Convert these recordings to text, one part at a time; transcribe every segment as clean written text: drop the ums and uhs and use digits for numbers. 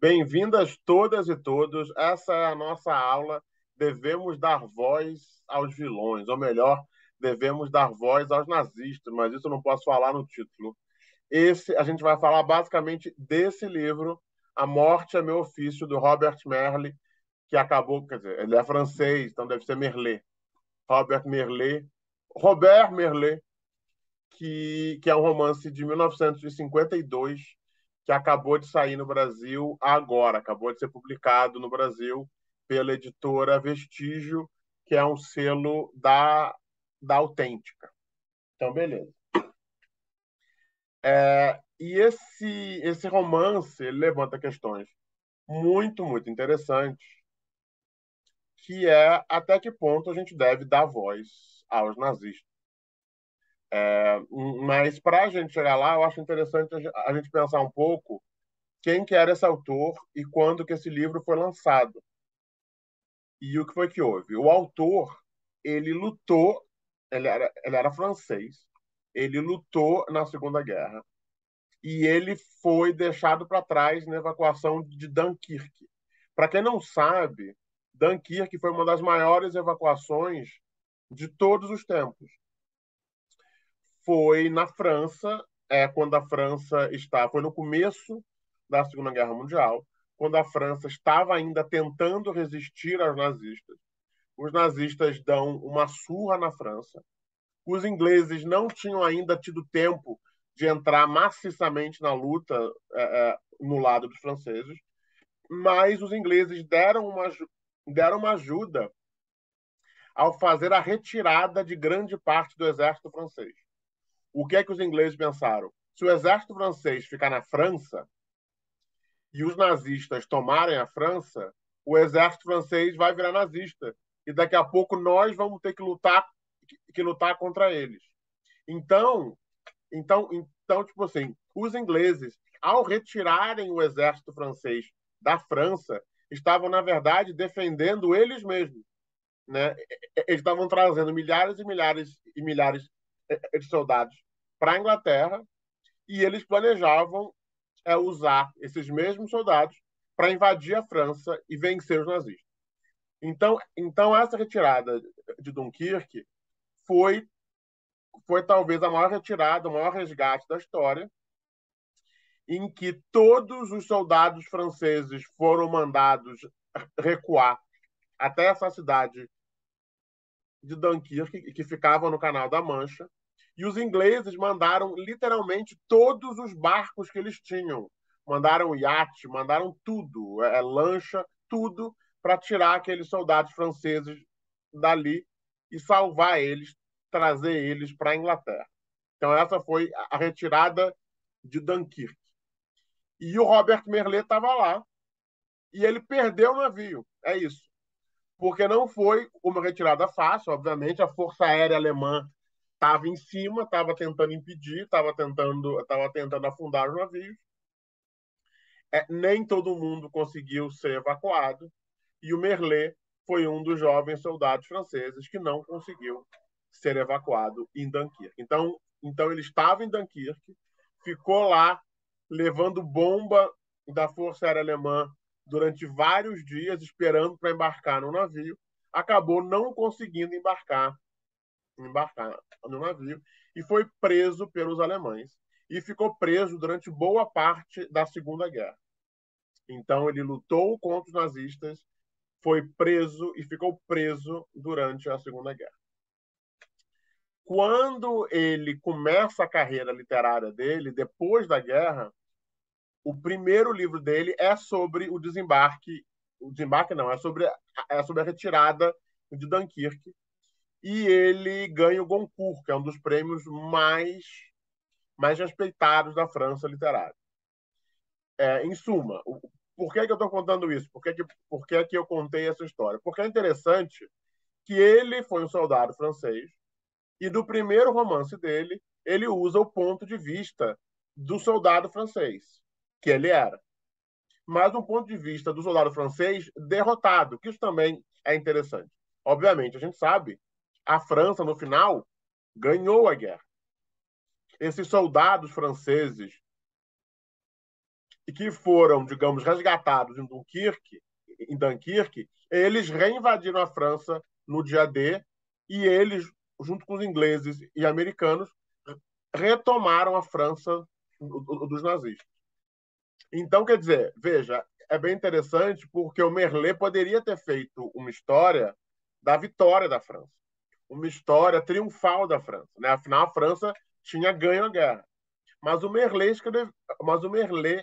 Bem-vindas todas e todos. Essa é a nossa aula. Devemos dar voz aos vilões, ou melhor, devemos dar voz aos nazistas, mas isso eu não posso falar no título. A gente vai falar basicamente desse livro, A Morte é Meu Ofício, do Robert Merle, que acabou, quer dizer, ele é francês, então deve ser Merlet. Robert Merlet, que é um romance de 1952, que acabou de sair no Brasil agora, acabou de ser publicado no Brasil pela editora Vestígio, que é um selo da Autêntica. Então, beleza. E esse romance ele levanta questões muito interessantes, que é até que ponto a gente deve dar voz aos nazistas. Mas para a gente chegar lá, eu acho interessante a gente pensar um pouco quem que era esse autor e quando que esse livro foi lançado. E o que foi que houve? O autor, ele lutou, ele era francês, ele lutou na Segunda Guerra e ele foi deixado para trás na evacuação de Dunkirk. Para quem não sabe, Dunkirk foi uma das maiores evacuações de todos os tempos. Foi na França, quando a França foi no começo da Segunda Guerra Mundial, quando a França estava ainda tentando resistir aos nazistas. Os nazistas dão uma surra na França. Os ingleses não tinham ainda tido tempo de entrar maciçamente na luta no lado dos franceses, mas os ingleses deram uma ajuda ao fazer a retirada de grande parte do exército francês. O que é que os ingleses pensaram? Se o exército francês ficar na França e os nazistas tomarem a França, o exército francês vai virar nazista e daqui a pouco nós vamos ter que lutar contra eles. Então, tipo assim, os ingleses, ao retirarem o exército francês da França, estavam na verdade defendendo eles mesmos, né? Eles estavam trazendo milhares e milhares e milhares de soldados para a Inglaterra e eles planejavam usar esses mesmos soldados para invadir a França e vencer os nazistas. Então essa retirada de Dunkirk foi, foi talvez a maior retirada, o maior resgate da história, em que todos os soldados franceses foram mandados recuar até essa cidade de Dunkirk, que ficava no Canal da Mancha, e os ingleses mandaram literalmente todos os barcos que eles tinham. Mandaram iate, mandaram tudo, lancha, tudo, para tirar aqueles soldados franceses dali e salvar eles, trazer eles para a Inglaterra. Então, essa foi a retirada de Dunkirk. E o Robert Merlet estava lá e ele perdeu o navio. É isso. Porque não foi uma retirada fácil, obviamente. A Força Aérea Alemã estava em cima, estava tentando impedir, estava tentando afundar os navios. Nem todo mundo conseguiu ser evacuado e o Merlet foi um dos jovens soldados franceses que não conseguiu ser evacuado em Dunkirk. Então ele estava em Dunkirk, ficou lá levando bomba da Força Aérea Alemã durante vários dias, esperando para embarcar no navio, acabou não conseguindo embarcar no navio e foi preso pelos alemães e ficou preso durante boa parte da Segunda Guerra. Então ele lutou contra os nazistas, foi preso e ficou preso durante a Segunda Guerra. Quando ele começa a carreira literária dele, depois da guerra, o primeiro livro dele é sobre o desembarque. O desembarque não, é sobre a retirada de Dunkirk. E ele ganha o Goncourt, que é um dos prêmios mais respeitados da França literária. Em suma, por que eu estou contando isso? Por que eu contei essa história? Porque é interessante que ele foi um soldado francês e do primeiro romance dele, ele usa o ponto de vista do soldado francês, que ele era. Mas um ponto de vista do soldado francês derrotado, que isso também é interessante. Obviamente, a gente sabe, a França, no final, ganhou a guerra. Esses soldados franceses que foram, digamos, resgatados em Dunkirk, eles reinvadiram a França no dia D e eles, junto com os ingleses e americanos, retomaram a França dos nazistas. Então, quer dizer, veja, é bem interessante porque o Merlet poderia ter feito uma história da vitória da França, uma história triunfal da França, né? Afinal, a França tinha ganho a guerra. Mas o Merlet,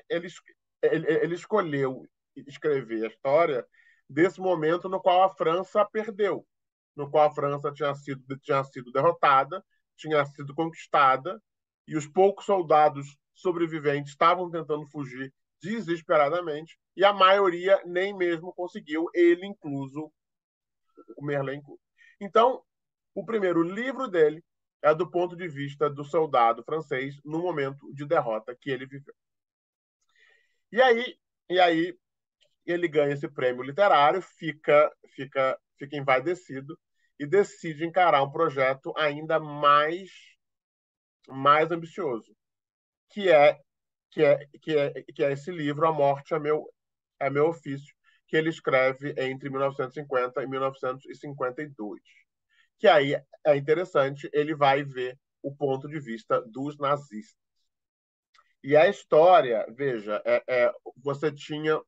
ele escolheu escrever a história desse momento no qual a França perdeu, no qual a França tinha sido derrotada, tinha sido conquistada, e os poucos soldados sobreviventes estavam tentando fugir desesperadamente, e a maioria nem mesmo conseguiu, ele incluso, o Merlin incluso. Então, o primeiro livro dele é do ponto de vista do soldado francês no momento de derrota que ele viveu. E aí ele ganha esse prêmio literário, fica envaidecido e decide encarar um projeto ainda mais ambicioso, que é que é esse livro A Morte é meu ofício, que ele escreve entre 1950 e 1952. Que aí é interessante, ele vai ver o ponto de vista dos nazistas. E a história, veja, você tinha.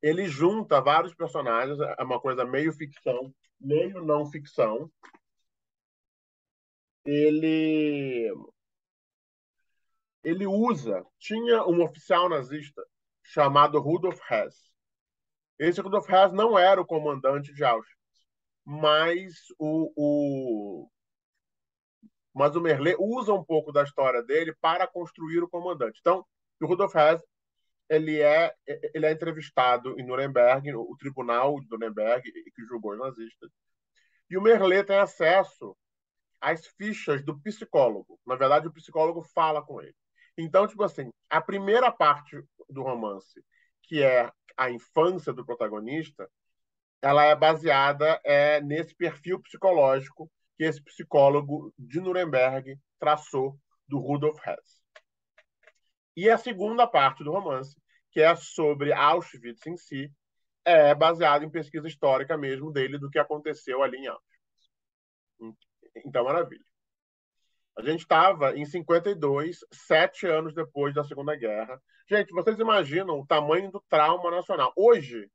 Ele junta vários personagens, é uma coisa meio ficção, meio não ficção. Ele, ele usa. Tinha um oficial nazista chamado Rudolf Hess. Esse Rudolf Hess não era o comandante de Auschwitz, mas mas o Merlet usa um pouco da história dele para construir o comandante. Então, o Rudolf Hess ele é entrevistado em Nuremberg, o tribunal de Nuremberg, que julgou os nazistas, e o Merlet tem acesso às fichas do psicólogo. Na verdade, o psicólogo fala com ele. Então, tipo assim, a primeira parte do romance, que é a infância do protagonista, ela é baseada nesse perfil psicológico que esse psicólogo de Nuremberg traçou do Rudolf Hess. E a segunda parte do romance, que é sobre Auschwitz em si, é baseada em pesquisa histórica mesmo dele do que aconteceu ali em Auschwitz. Então, maravilha. A gente estava em 52, 7 anos depois da Segunda Guerra. Gente, vocês imaginam o tamanho do trauma nacional? Hoje,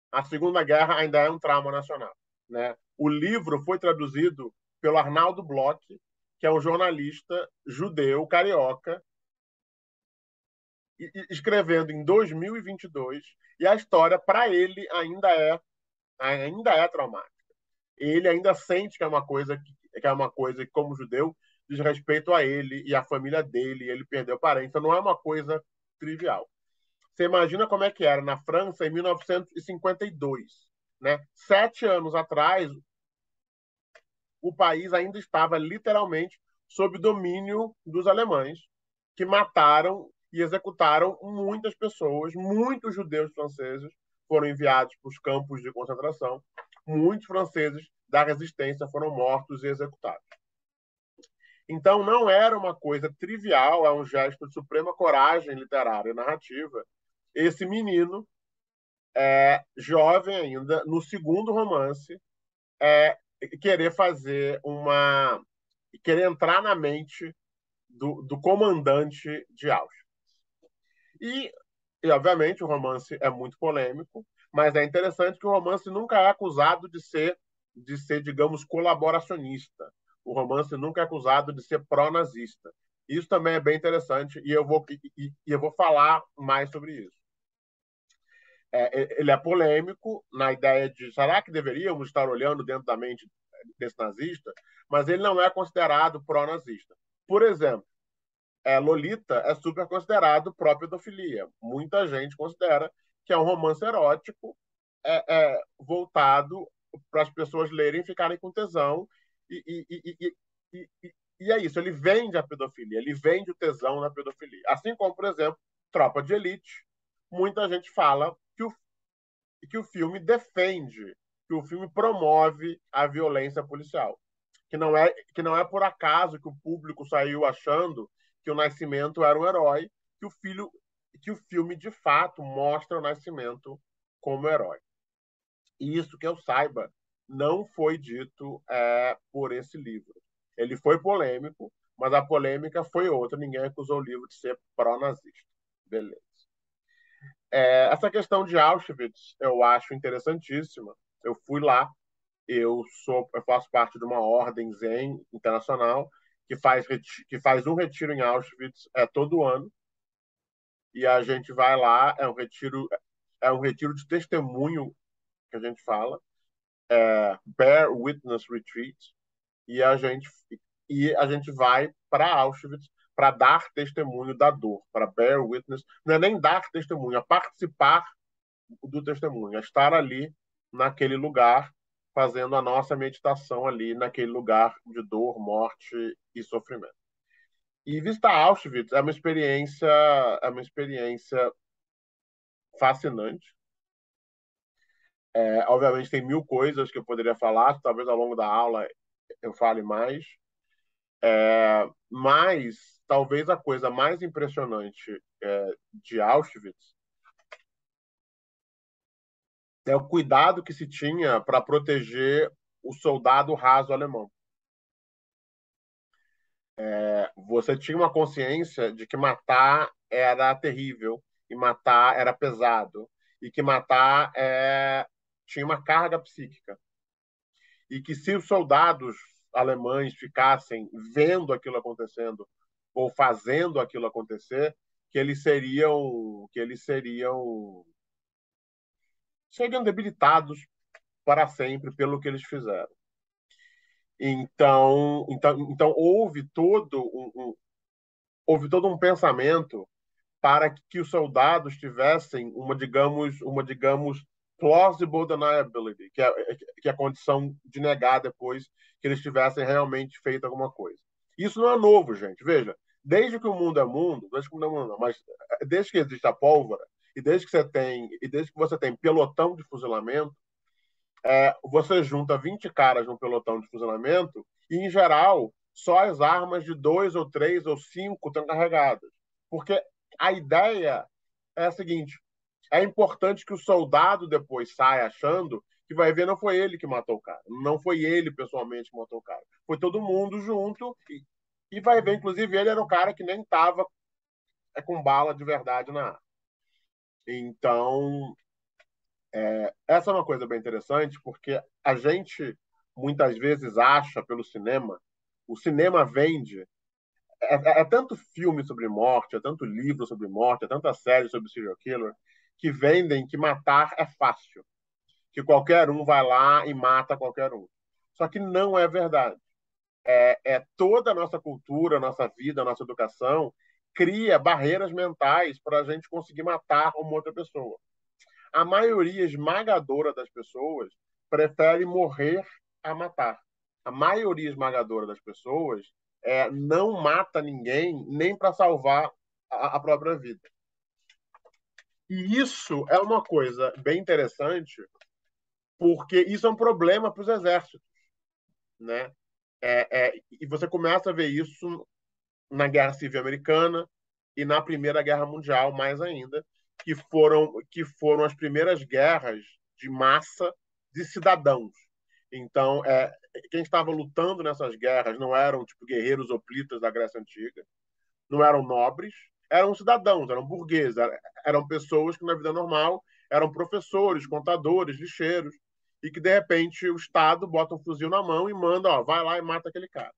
a Segunda Guerra ainda é um trauma nacional, né? O livro foi traduzido pelo Arnaldo Bloch, que é um jornalista judeu carioca, escrevendo em 2022, e a história para ele ainda é traumática. Ele ainda sente que como judeu diz respeito a ele e a família dele, ele perdeu parente, então não é uma coisa trivial. Você imagina como é que era na França em 1952, né? 7 anos atrás, o país ainda estava literalmente sob domínio dos alemães, que mataram e executaram muitas pessoas, muitos judeus franceses foram enviados para os campos de concentração, muitos franceses da resistência foram mortos e executados. Então, não era uma coisa trivial, é um gesto de suprema coragem literária e narrativa. Esse menino, jovem ainda, no segundo romance, querer fazer querer entrar na mente do comandante de Auschwitz. E, obviamente, o romance é muito polêmico, mas é interessante que o romance nunca é acusado de ser, digamos, colaboracionista. O romance nunca é acusado de ser pró-nazista. Isso também é bem interessante e eu vou falar mais sobre isso. Ele é polêmico na ideia de será que deveríamos estar olhando dentro da mente desse nazista? Mas ele não é considerado pró-nazista. Por exemplo, Lolita é super considerado pró-pedofilia. Muita gente considera que é um romance erótico voltado para as pessoas lerem e ficarem com tesão. E é isso, ele vende a pedofilia, ele vende o tesão na pedofilia. Assim como, por exemplo, Tropa de Elite. Muita gente fala que o filme defende, que o filme promove a violência policial. Que não é por acaso que o público saiu achando que o Nascimento era um herói, que o filho que o filme, de fato, mostra o Nascimento como herói. E isso que eu saiba, não foi dito por esse livro. Ele foi polêmico, mas a polêmica foi outra. Ninguém acusou o livro de ser pró-nazista. Beleza. Essa questão de Auschwitz eu acho interessantíssima. Eu fui lá, eu faço parte de uma ordem Zen internacional que faz um retiro em Auschwitz todo ano, e a gente vai lá, é um retiro de testemunho que a gente fala, Bear Witness Retreat, e a gente vai para Auschwitz para dar testemunho da dor, para bear witness, não é nem dar testemunho, é participar do testemunho, é estar ali naquele lugar fazendo a nossa meditação ali naquele lugar de dor, morte e sofrimento. E visitar Auschwitz é uma experiência fascinante. Obviamente tem mil coisas que eu poderia falar, talvez ao longo da aula eu fale mais, mas talvez a coisa mais impressionante de Auschwitz é o cuidado que se tinha para proteger o soldado raso alemão. Você tinha uma consciência de que matar era terrível e matar era pesado e que matar tinha uma carga psíquica e que se os soldados alemães ficassem vendo aquilo acontecendo ou fazendo aquilo acontecer, que eles seriam debilitados para sempre pelo que eles fizeram. Então houve todo um pensamento para que os soldados tivessem uma digamos, plausible deniability, que é a condição de negar depois que eles tivessem realmente feito alguma coisa. Isso não é novo, gente. Veja, desde que o mundo é mundo, desde que o mundo é mundo, não, mas desde que existe a pólvora e desde que você tem pelotão de fuzilamento, você junta 20 caras num pelotão de fuzilamento e, em geral, só as armas de 2 ou 3 ou 5 estão carregadas. Porque a ideia é a seguinte: é importante que o soldado depois saia achando que vai ver não foi ele que matou o cara, não foi ele pessoalmente que matou o cara, foi todo mundo junto e vai ver, inclusive, ele era o cara que nem estava com bala de verdade na arma. Então, essa é uma coisa bem interessante, porque a gente muitas vezes acha pelo cinema, o cinema vende, é tanto filme sobre morte, é tanto livro sobre morte, é tanta série sobre serial killer, que vendem que matar é fácil, que qualquer um vai lá e mata qualquer um. Só que não é verdade. Toda a nossa cultura, a nossa vida, a nossa educação cria barreiras mentais para a gente conseguir matar uma outra pessoa. A maioria esmagadora das pessoas prefere morrer a matar. A maioria esmagadora das pessoas não mata ninguém nem para salvar a própria vida. E isso é uma coisa bem interessante, porque isso é um problema para os exércitos, né? E você começa a ver isso na Guerra Civil Americana e na Primeira Guerra Mundial, mais ainda, que foram as primeiras guerras de massa de cidadãos. Então, quem estava lutando nessas guerras não eram tipo guerreiros hoplitas da Grécia Antiga, não eram nobres, eram cidadãos, eram burgueses, eram pessoas que na vida normal eram professores, contadores, lixeiros, e que de repente o Estado bota um fuzil na mão e manda, ó, vai lá e mata aquele cara.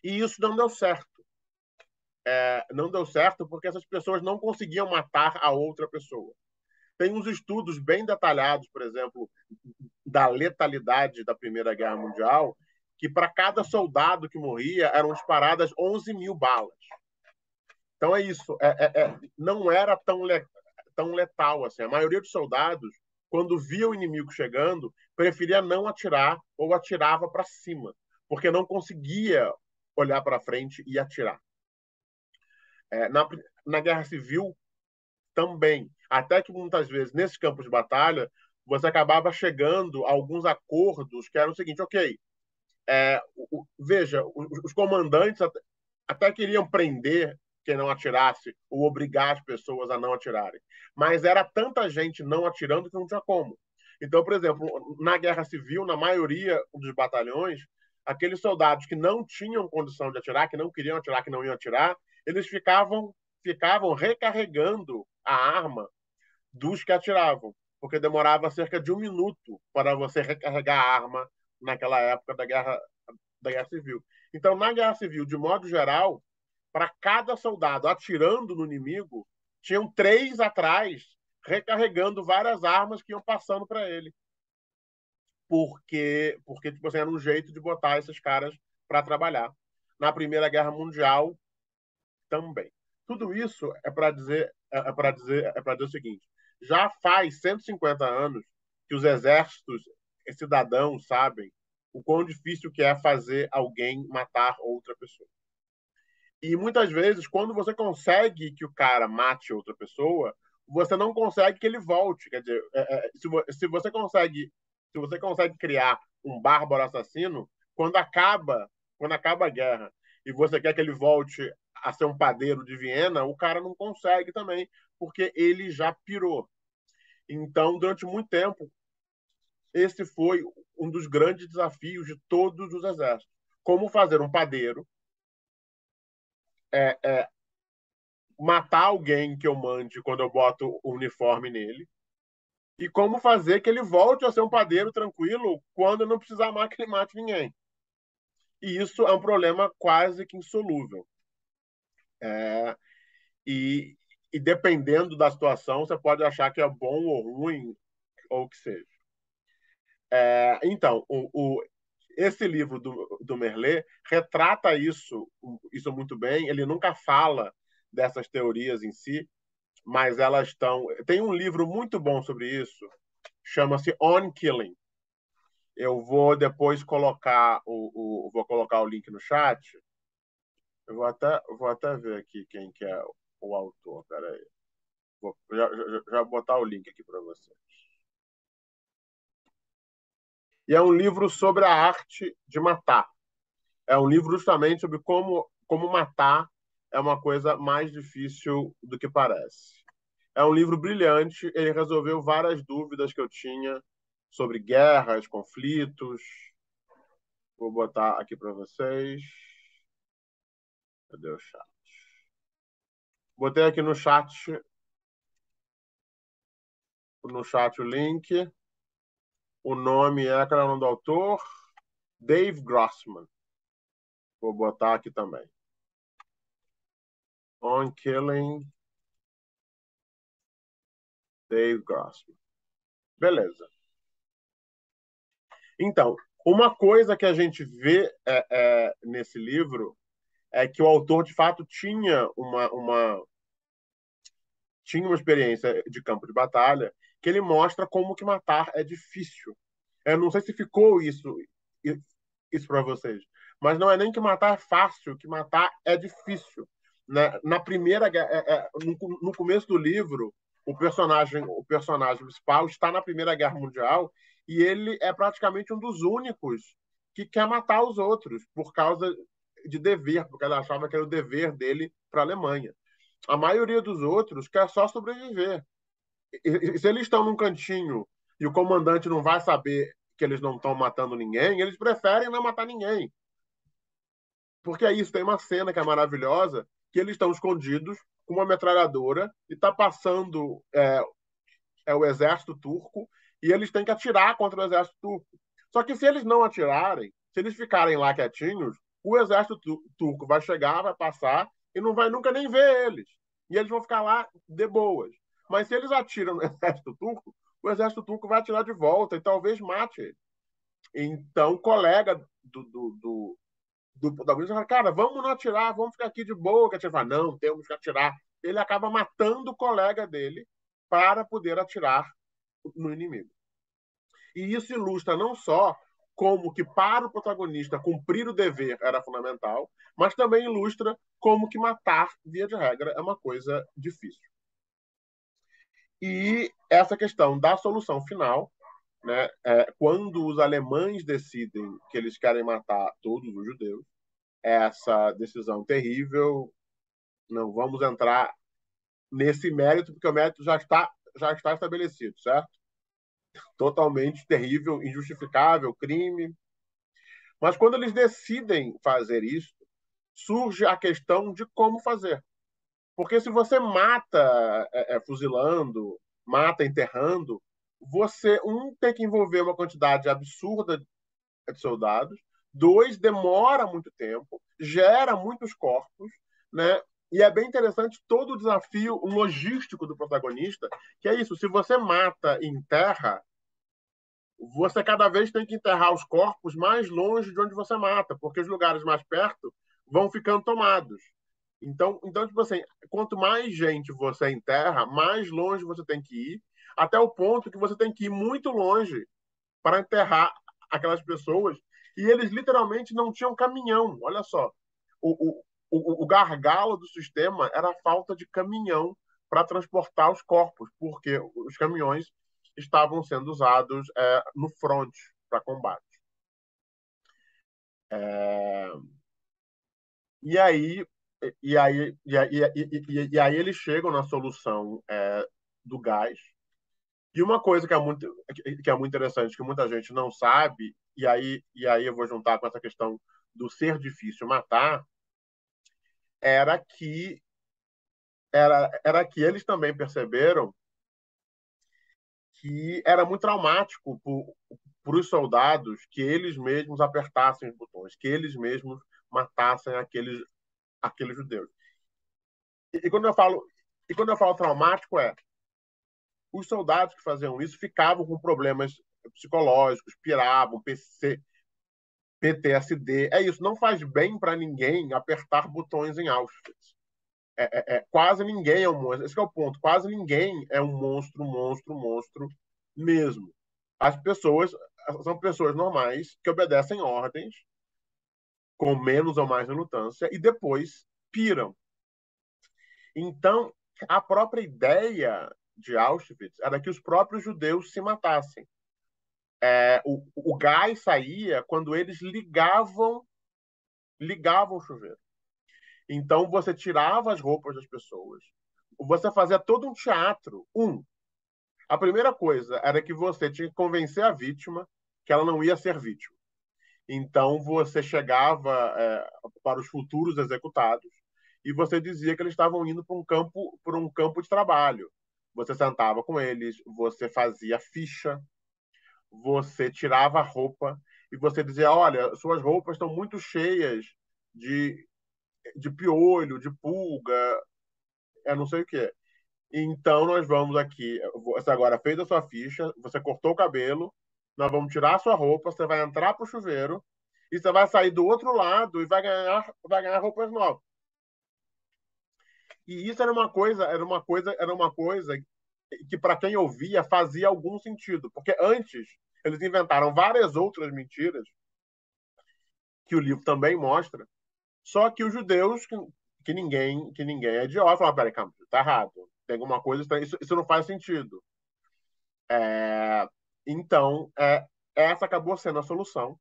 E isso não deu certo. Não deu certo porque essas pessoas não conseguiam matar a outra pessoa. Tem uns estudos bem detalhados, por exemplo, da letalidade da Primeira Guerra Mundial, que para cada soldado que morria eram disparadas 11 mil balas. Então é isso. Não era tão letal assim. A maioria dos soldados, quando via o inimigo chegando, preferia não atirar ou atirava para cima, porque não conseguia olhar para frente e atirar. Na Guerra Civil também. Até que muitas vezes, nesses campos de batalha, você acabava chegando a alguns acordos que eram o seguinte: ok, veja, os comandantes até queriam prender quem não atirasse ou obrigar as pessoas a não atirarem. Mas era tanta gente não atirando que não tinha como. Então, por exemplo, na Guerra Civil, na maioria dos batalhões, aqueles soldados que não tinham condição de atirar, que não queriam atirar, que não iam atirar, eles ficavam recarregando a arma dos que atiravam, porque demorava cerca de 1 minuto para você recarregar a arma naquela época da Guerra Civil. Então, na Guerra Civil, de modo geral, para cada soldado atirando no inimigo, tinham 3 atrás recarregando várias armas que iam passando para ele. Porque tipo assim, era um jeito de botar esses caras para trabalhar. Na Primeira Guerra Mundial também. Tudo isso é para dizer o seguinte: já faz 150 anos que os exércitos e cidadãos sabem o quão difícil que é fazer alguém matar outra pessoa. E muitas vezes, quando você consegue que o cara mate outra pessoa, você não consegue que ele volte. Quer dizer, se você consegue criar um bárbaro assassino, quando acaba a guerra e você quer que ele volte a ser um padeiro de Viena, o cara não consegue também, porque ele já pirou. Então, durante muito tempo, esse foi um dos grandes desafios de todos os exércitos. Como fazer um padeiro é, é, matar alguém que eu mande quando eu boto o uniforme nele e como fazer que ele volte a ser um padeiro tranquilo quando eu não precisar mais que ele mate ninguém. E isso é um problema quase que insolúvel. É, e, e dependendo da situação, você pode achar que é bom ou ruim, ou o que seja. Então, esse livro do Merlet retrata isso muito bem. Ele nunca fala dessas teorias em si, mas elas estão. Tem um livro muito bom sobre isso, chama-se On Killing. Eu vou depois vou colocar o link no chat. Eu vou até ver aqui quem que é o autor. Peraí. Vou já botar o link aqui para você. E é um livro sobre a arte de matar. É um livro justamente sobre como matar é uma coisa mais difícil do que parece. É um livro brilhante, ele resolveu várias dúvidas que eu tinha sobre guerras, conflitos. Vou botar aqui para vocês. Cadê o chat? Botei aqui no chat o link. O nome qual é o nome do autor? Dave Grossman. Vou botar aqui também. On Killing, Dave Grossman. Beleza. Então, uma coisa que a gente vê nesse livro é que o autor, de fato, tinha uma experiência de campo de batalha que ele mostra como que matar é difícil. Eu não sei se ficou isso para vocês, mas não é nem que matar é fácil, que matar é difícil. Na primeira no começo do livro, o personagem principal está na Primeira Guerra Mundial e ele é praticamente um dos únicos que quer matar os outros por causa de dever, porque ele achava que era o dever dele para a Alemanha. A maioria dos outros quer só sobreviver. E se eles estão num cantinho e o comandante não vai saber que eles não estão matando ninguém, eles preferem não matar ninguém. Porque é isso, tem uma cena que é maravilhosa, que eles estão escondidos com uma metralhadora e está passando o exército turco e eles têm que atirar contra o exército turco. Só que se eles não atirarem, se eles ficarem lá quietinhos, o exército turco vai chegar, vai passar e não vai nunca nem ver eles. E eles vão ficar lá de boas. Mas se eles atiram no exército turco, o exército turco vai atirar de volta e talvez mate ele. Então, o colega da polícia fala, cara, vamos não atirar, vamos ficar aqui de boa. Que a gente fala, não, temos que atirar. Ele acaba matando o colega dele para poder atirar no inimigo. E isso ilustra não só como que para o protagonista cumprir o dever era fundamental, mas também ilustra como que matar, via de regra, é uma coisa difícil. E essa questão da solução final, né, quando os alemães decidem que eles querem matar todos os judeus, essa decisão terrível Não vamos entrar nesse mérito, porque o mérito já está estabelecido, certo? Totalmente terrível, injustificável, crime. Mas quando eles decidem fazer isso, surge a questão de como fazer. Porque se você mata fuzilando, mata enterrando, você, tem que envolver uma quantidade absurda de soldados, dois, demora muito tempo, gera muitos corpos, né? E é bem interessante todo o desafio logístico do protagonista, que é isso, se você mata e enterra, você cada vez tem que enterrar os corpos mais longe de onde você mata, porque os lugares mais perto vão ficando tomados. Então, tipo assim, quanto mais gente você enterra, mais longe você tem que ir, até o ponto que você tem que ir muito longe para enterrar aquelas pessoas. E eles literalmente não tinham caminhão. Olha só, o gargalo do sistema era a falta de caminhão para transportar os corpos, porque os caminhões estavam sendo usados no front para combate. E aí, e aí eles chegam na solução do gás. E uma coisa que é muito interessante, que muita gente não sabe, e aí eu vou juntar com essa questão do ser difícil matar, era que, era que eles também perceberam que era muito traumático para os soldados que eles mesmos apertassem os botões, que eles mesmos matassem aqueles judeus. E quando eu falo traumático, os soldados que faziam isso ficavam com problemas psicológicos, piravam, PTSD. É isso, não faz bem para ninguém apertar botões em Auschwitz. Quase ninguém é um monstro. Esse é o ponto. Quase ninguém é um monstro, monstro, monstro mesmo. As pessoas são pessoas normais que obedecem ordens com menos ou mais relutância e depois piram. Então, a própria ideia de Auschwitz era que os próprios judeus se matassem. O gás saía quando eles ligavam o chuveiro. Então você tirava as roupas das pessoas, você fazia todo um teatro. A primeira coisa era que você tinha que convencer a vítima que ela não ia ser vítima. Então você chegava para os futuros executados e você dizia que eles estavam indo para um campo de trabalho. Você sentava com eles, você fazia ficha, você tirava a roupa e você dizia: olha, suas roupas estão muito cheias de, de piolho, de pulga, não sei o que. Então nós vamos aqui. Você agora fez a sua ficha, você cortou o cabelo, nós vamos tirar a sua roupa, você vai entrar para o chuveiro e você vai sair do outro lado e vai ganhar roupas novas. E isso era uma coisa que para quem ouvia fazia algum sentido, porque antes eles inventaram várias outras mentiras que o livro também mostra, só que os judeus que ninguém é idiota, falaram: peraí, calma, tá errado, tem alguma coisa estranha, isso não faz sentido. Então, essa acabou sendo a solução.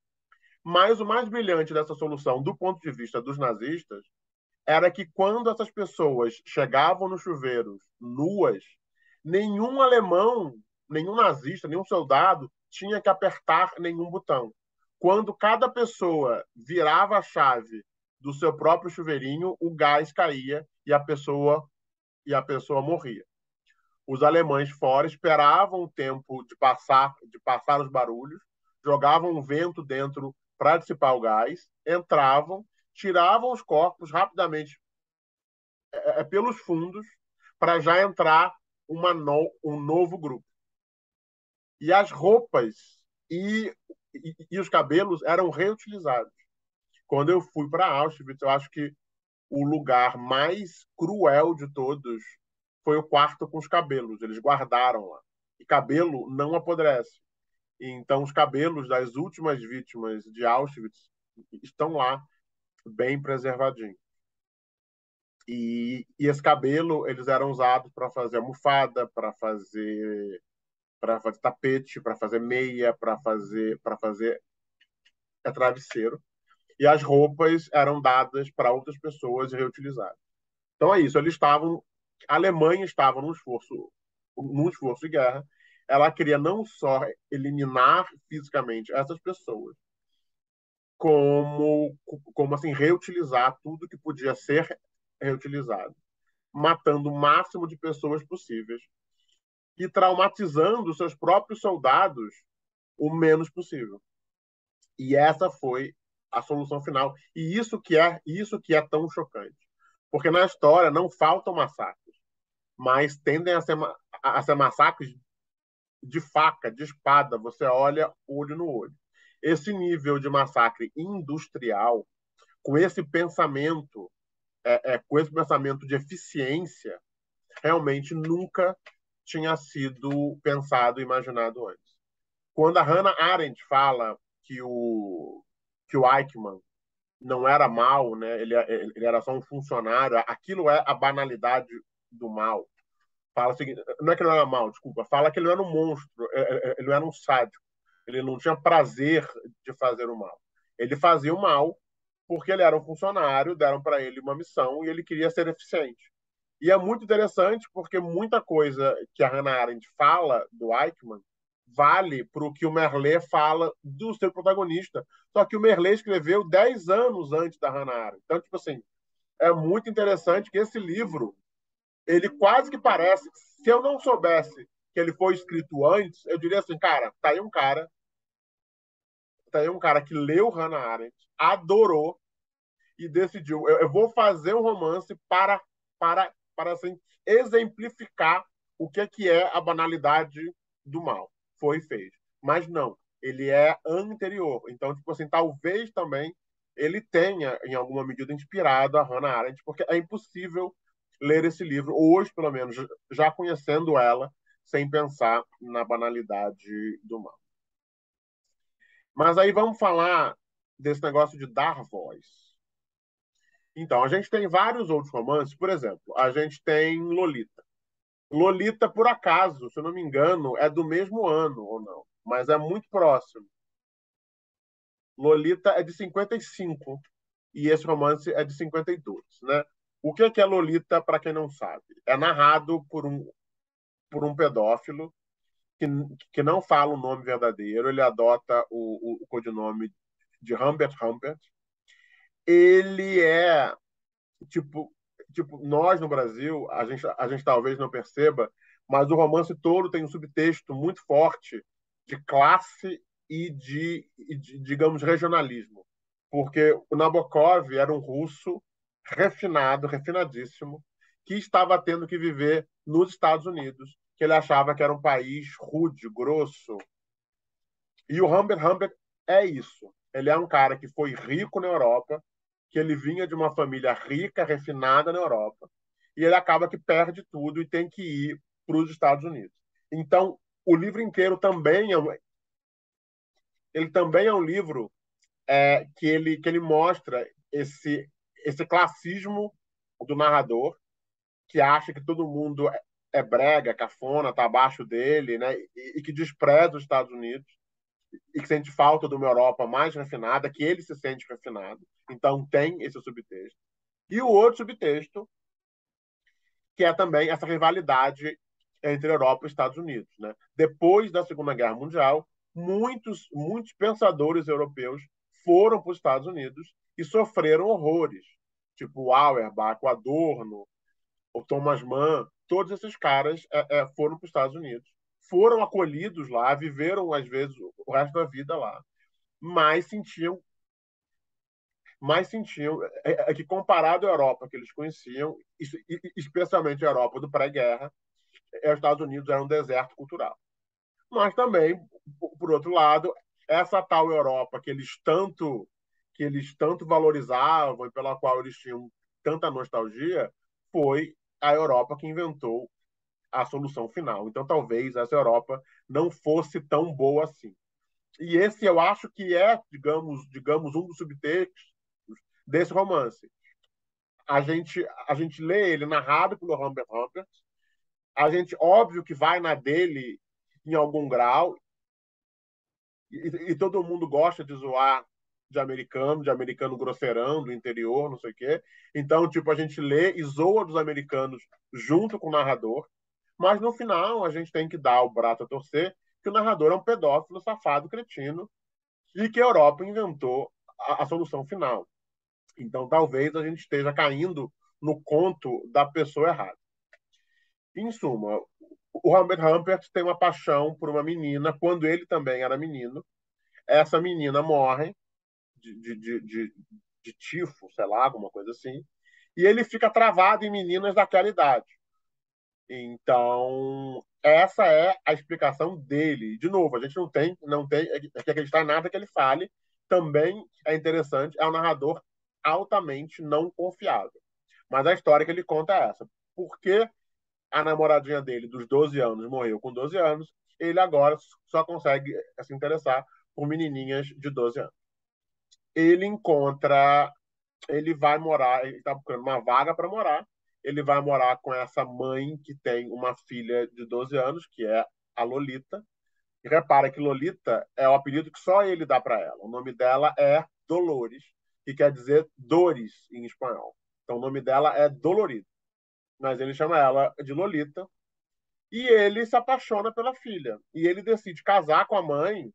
Mas o mais brilhante dessa solução, do ponto de vista dos nazistas, era que quando essas pessoas chegavam nos chuveiros nuas, nenhum alemão, nenhum nazista, nenhum soldado tinha que apertar nenhum botão. Quando cada pessoa virava a chave do seu próprio chuveirinho, o gás caía e a pessoa morria. Os alemães fora esperavam o tempo de passar os barulhos, jogavam um vento dentro para dissipar o gás, entravam, tiravam os corpos rapidamente pelos fundos para já entrar um novo grupo. E as roupas e os cabelos eram reutilizados. Quando eu fui para Auschwitz, eu acho que o lugar mais cruel de todos foi o quarto com os cabelos. Eles guardaram lá. E cabelo não apodrece. Então, os cabelos das últimas vítimas de Auschwitz estão lá, bem preservadinhos. E esse cabelo, eles eram usados para fazer almofada, para fazer tapete, para fazer meia, para fazer travesseiro. E as roupas eram dadas para outras pessoas e reutilizadas. Então é isso, a Alemanha estava num esforço de guerra. Ela queria não só eliminar fisicamente essas pessoas, como, como assim, reutilizar tudo que podia ser reutilizado, matando o máximo de pessoas possíveis e traumatizando seus próprios soldados o menos possível. E essa foi a solução final. E isso que é tão chocante. Porque na história não faltam massacres, mas tendem a ser massacres de faca, de espada, você olha olho no olho. Esse nível de massacre industrial, com esse pensamento, com esse pensamento de eficiência, realmente nunca tinha sido pensado e imaginado antes. Quando a Hannah Arendt fala que o Eichmann não era mal, né? Ele era só um funcionário, aquilo é a banalidade do mal. Fala o seguinte, não é que ele não era mal, desculpa, fala que ele não era um monstro, ele não era um sádico, ele não tinha prazer de fazer o mal. Ele fazia o mal porque ele era um funcionário, deram para ele uma missão e ele queria ser eficiente. E é muito interessante porque muita coisa que a Hannah Arendt fala do Eichmann vale para o que o Merlet fala do seu protagonista. Só que o Merlet escreveu 10 anos antes da Hannah Arendt. Então, tipo assim, é muito interessante que esse livro, ele quase que parece, se eu não soubesse que ele foi escrito antes, eu diria assim, cara, tá aí um cara que leu Hannah Arendt, adorou e decidiu, eu vou fazer um romance para assim, exemplificar o que é a banalidade do mal. Foi e fez. Mas não, ele é anterior. Então, tipo assim, talvez também ele tenha, em alguma medida, inspirado a Hannah Arendt, porque é impossível ler esse livro, hoje, pelo menos, já conhecendo ela, sem pensar na banalidade do mal. Mas aí vamos falar desse negócio de dar voz. Então, a gente tem vários outros romances, por exemplo, a gente tem Lolita. Lolita, por acaso, se eu não me engano, é do mesmo ano ou não, mas é muito próximo. Lolita é de 55 e esse romance é de 52, né? O que é Lolita, para quem não sabe? É narrado por um pedófilo que, que não fala o nome verdadeiro, ele adota o codinome de Humbert Humbert. Ele é tipo, nós no Brasil, a gente talvez não perceba, mas o romance todo tem um subtexto muito forte de classe e de, digamos, regionalismo. Porque o Nabokov era um russo refinado, refinadíssimo, que estava tendo que viver nos Estados Unidos, que ele achava que era um país rude, grosso. E o Humbert Humbert é isso. Ele é um cara que foi rico na Europa, que ele vinha de uma família rica, refinada na Europa, e ele acaba que perde tudo e tem que ir para os Estados Unidos. Então, o livro inteiro também é um livro que ele mostra esse classismo do narrador, que acha que todo mundo é brega, cafona, está abaixo dele, né? E que despreza os Estados Unidos e que sente falta de uma Europa mais refinada, que ele se sente refinado. Então tem esse subtexto. E o outro subtexto, que é também essa rivalidade entre Europa e Estados Unidos. Né? Depois da Segunda Guerra Mundial, muitos pensadores europeus foram para os Estados Unidos e sofreram horrores, tipo o Auerbach, o Adorno, o Thomas Mann, todos esses caras foram para os Estados Unidos. Foram acolhidos lá, viveram, às vezes, o resto da vida lá, mas que, comparado à Europa que eles conheciam, especialmente a Europa do pré-guerra, os Estados Unidos era um deserto cultural. Mas também, por outro lado, essa tal Europa que eles tanto valorizavam e pela qual eles tinham tanta nostalgia, foi a Europa que inventou a solução final. Então, talvez essa Europa não fosse tão boa assim. E esse eu acho que é, digamos um dos subtextos desse romance. A gente lê ele narrado pelo Humbert Humbert, a gente, óbvio, que vai na dele em algum grau, e todo mundo gosta de zoar de americano grosseirão do interior, não sei o quê. Então, tipo, a gente lê e zoa dos americanos junto com o narrador, mas no final a gente tem que dar o braço a torcer que o narrador é um pedófilo, safado, cretino, e que a Europa inventou a solução final. Então, talvez a gente esteja caindo no conto da pessoa errada. Em suma, o Humbert Humpert tem uma paixão por uma menina quando ele também era menino. Essa menina morre de tifo, sei lá, alguma coisa assim. E ele fica travado em meninas daquela idade. Então, essa é a explicação dele. De novo, a gente não tem que acreditar em nada que ele fale. Também é interessante, é um narrador altamente não confiável. Mas a história que ele conta é essa. Por que a namoradinha dele, dos 12 anos, morreu com 12 anos? Ele agora só consegue se interessar por menininhas de 12 anos. Ele encontra, ele vai morar, ele está procurando uma vaga para morar. Ele vai morar com essa mãe que tem uma filha de 12 anos, que é a Lolita. E repara que Lolita é o apelido que só ele dá para ela. O nome dela é Dolores, que quer dizer dores em espanhol. Então o nome dela é Dolorita, mas ele chama ela de Lolita. E ele se apaixona pela filha. E ele decide casar com a mãe.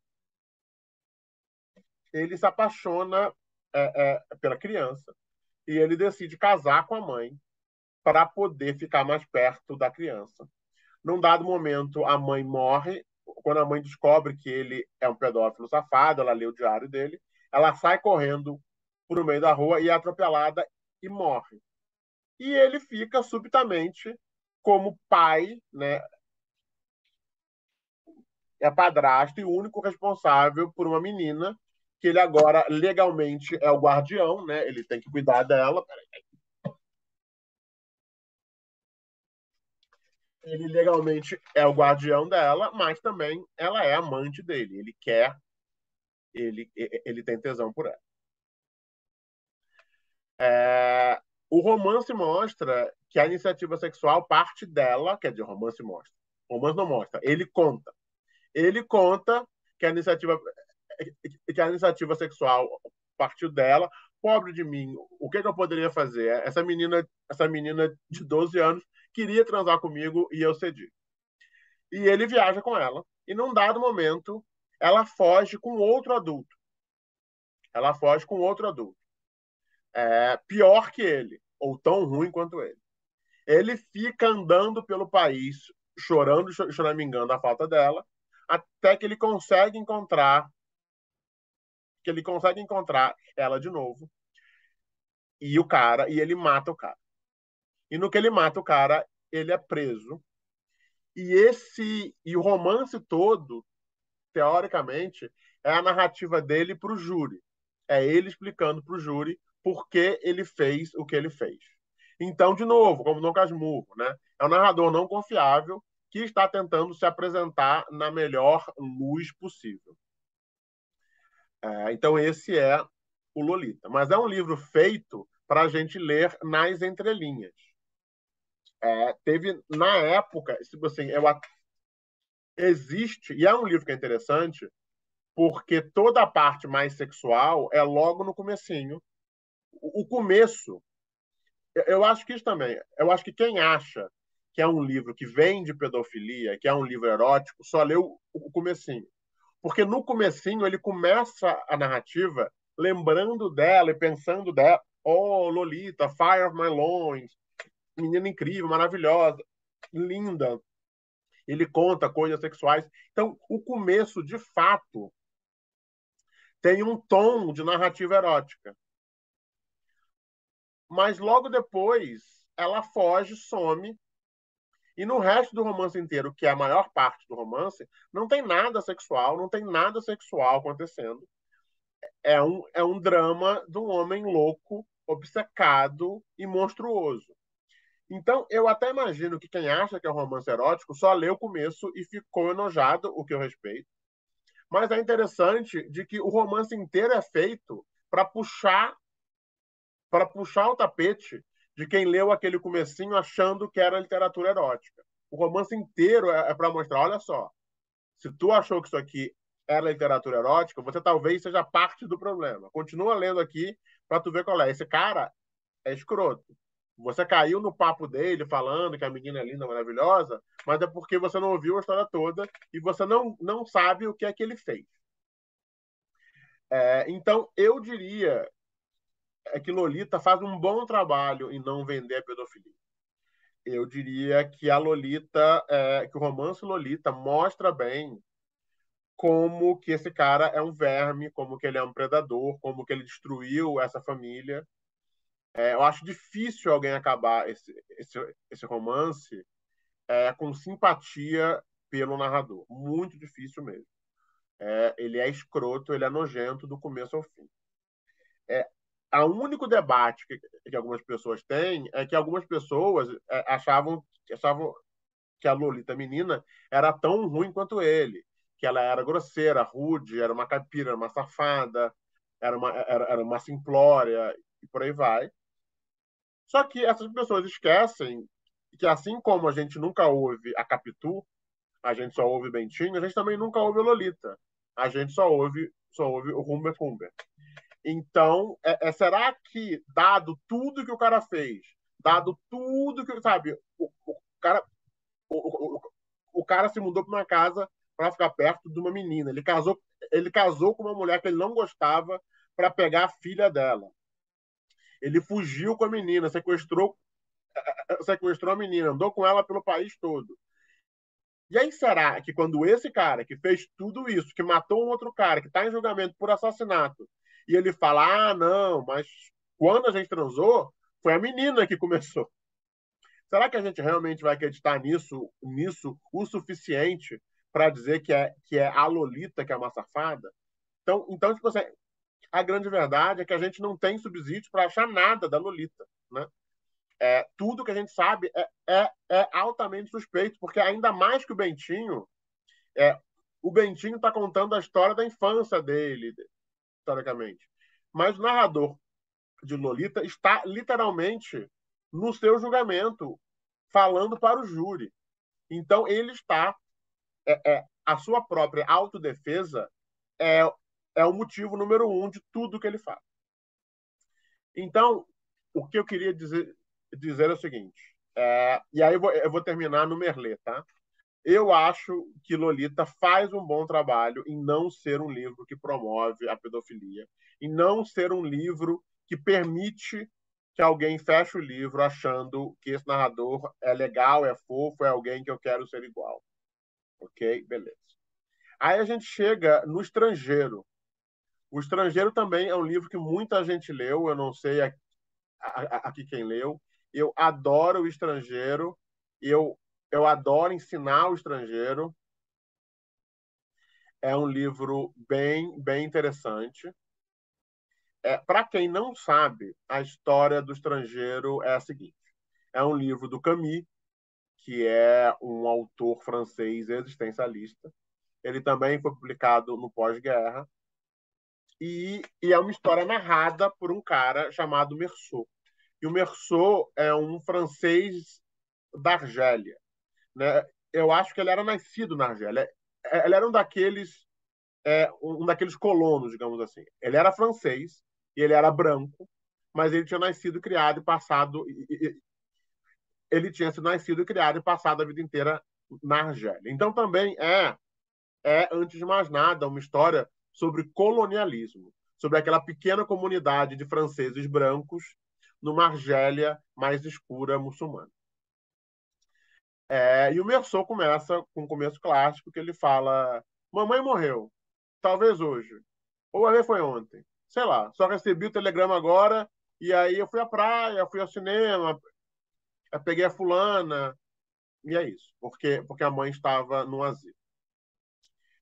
Ele se apaixona pela criança. E ele decide casar com a mãe para poder ficar mais perto da criança. Num dado momento, a mãe morre. Quando a mãe descobre que ele é um pedófilo safado, ela lê o diário dele, ela sai correndo por meio da rua e é atropelada e morre. E ele fica subitamente como pai, né? É padrasto e o único responsável por uma menina que ele agora legalmente é o guardião, né? Ele tem que cuidar dela. Ele legalmente é o guardião dela, mas também ela é amante dele. Ele quer, ele tem tesão por ela. É, o romance mostra que a iniciativa sexual parte dela, quer dizer, romance mostra. Romance não mostra, ele conta. Ele conta que a iniciativa sexual partiu dela. Pobre de mim, o que eu poderia fazer? Essa menina de 12 anos queria transar comigo e eu cedi. E ele viaja com ela. E num dado momento, ela foge com outro adulto. Ela foge com outro adulto. Pior que ele, ou tão ruim quanto ele. Ele fica andando pelo país, chorando, choramingando a falta dela, até que ele consegue encontrar ela de novo e ele mata o cara. E no que ele mata o cara, ele é preso. E o romance todo, teoricamente, é a narrativa dele para o júri. É ele explicando para o júri por que ele fez o que ele fez. Então, de novo, como Dom Casmurro, né? É um narrador não confiável que está tentando se apresentar na melhor luz possível. Então, esse é o Lolita. Mas é um livro feito para a gente ler nas entrelinhas. Teve, na época, assim, existe, e é um livro que é interessante, porque toda a parte mais sexual é logo no comecinho. O começo, eu acho que isso também, eu acho que quem acha que é um livro que vem de pedofilia, que é um livro erótico, só leu o comecinho. Porque no comecinho ele começa a narrativa lembrando dela e pensando dela. Oh, Lolita, Fire of My Loins, menina incrível, maravilhosa, linda. Ele conta coisas sexuais. Então, o começo, de fato, tem um tom de narrativa erótica. Mas logo depois, ela foge, some. E no resto do romance inteiro, que é a maior parte do romance, não tem nada sexual, não tem nada sexual acontecendo. É um drama de um homem louco, obcecado e monstruoso. Então, eu até imagino que quem acha que é um romance erótico só leu o começo e ficou enojado, o que eu respeito. Mas é interessante de que o romance inteiro é feito para puxar o tapete de quem leu aquele comecinho achando que era literatura erótica. O romance inteiro é para mostrar, olha só, se tu achou que isso aqui era literatura erótica, você talvez seja parte do problema. Continua lendo aqui para tu ver qual é. Esse cara é escroto. Você caiu no papo dele falando que a menina é linda, maravilhosa, mas é porque você não ouviu a história toda e você não sabe o que é que ele fez. Então, eu diria que Lolita faz um bom trabalho em não vender a pedofilia. Eu diria que a Lolita, que o romance Lolita mostra bem como que esse cara é um verme, como que ele é um predador, como que ele destruiu essa família. Eu acho difícil alguém acabar esse romance com simpatia pelo narrador. Muito difícil mesmo. Ele é escroto, ele é nojento do começo ao fim. É, o único debate que algumas pessoas têm é que algumas pessoas achavam que a Lolita menina era tão ruim quanto ele, que ela era grosseira, rude, era uma caipira, era uma safada, era uma simplória e por aí vai. Só que essas pessoas esquecem que assim como a gente nunca ouve a Capitu, a gente só ouve Bentinho, a gente também nunca ouve o Lolita. A gente só ouve o Humber Humber. Então, será que, dado tudo que o cara fez, dado tudo que, sabe, cara, o, o cara se mudou para uma casa para ficar perto de uma menina. Ele casou com uma mulher que ele não gostava para pegar a filha dela. Ele fugiu com a menina, sequestrou a menina, andou com ela pelo país todo. E aí será que quando esse cara que fez tudo isso, que matou um outro cara, que está em julgamento por assassinato, e ele fala, não, mas quando a gente transou, foi a menina que começou. Será que a gente realmente vai acreditar nisso o suficiente para dizer que é a Lolita que é uma safada? Então tipo assim, a grande verdade é que a gente não tem subsídio para achar nada da Lolita, né? Tudo que a gente sabe é altamente suspeito, porque ainda mais que é, o Bentinho está contando a história da infância dele, historicamente. Mas o narrador de Lolita está literalmente no seu julgamento, falando para o júri. Então, ele está. A sua própria autodefesa é, é o motivo número um de tudo que ele faz. Então, o que eu queria dizer é o seguinte, e aí eu vou terminar no Merlê, tá? Eu acho que Lolita faz um bom trabalho em não ser um livro que promove a pedofilia, em não ser um livro que permite que alguém feche o livro achando que esse narrador é legal, é fofo, é alguém que eu quero ser igual. Ok? Beleza. Aí a gente chega no Estrangeiro. O Estrangeiro também é um livro que muita gente leu, eu não sei aqui quem leu. Eu adoro o Estrangeiro, eu adoro ensinar o Estrangeiro. É um livro bem, bem interessante. Para quem não sabe, a história do Estrangeiro é a seguinte: é um livro do Camus, que é um autor francês existencialista. Ele também foi publicado no pós-guerra. E é uma história narrada por um cara chamado Meursault. E o Meursault é um francês da Argélia, né? Eu acho que ele era nascido na Argélia. Ele era um daqueles colonos, digamos assim. Ele era francês e ele era branco, mas ele tinha nascido, criado e passado. Ele tinha sido nascido, criado e passado a vida inteira na Argélia. Então também antes de mais nada, uma história sobre colonialismo, sobre aquela pequena comunidade de franceses brancos numa Argélia mais escura muçulmana. E o Meursault começa com um começo clássico que ele fala: mamãe morreu, talvez hoje, ou a ver foi ontem, sei lá, só recebi o telegrama agora e aí eu fui à praia, fui ao cinema, eu peguei a fulana e é isso, porque a mãe estava no asilo.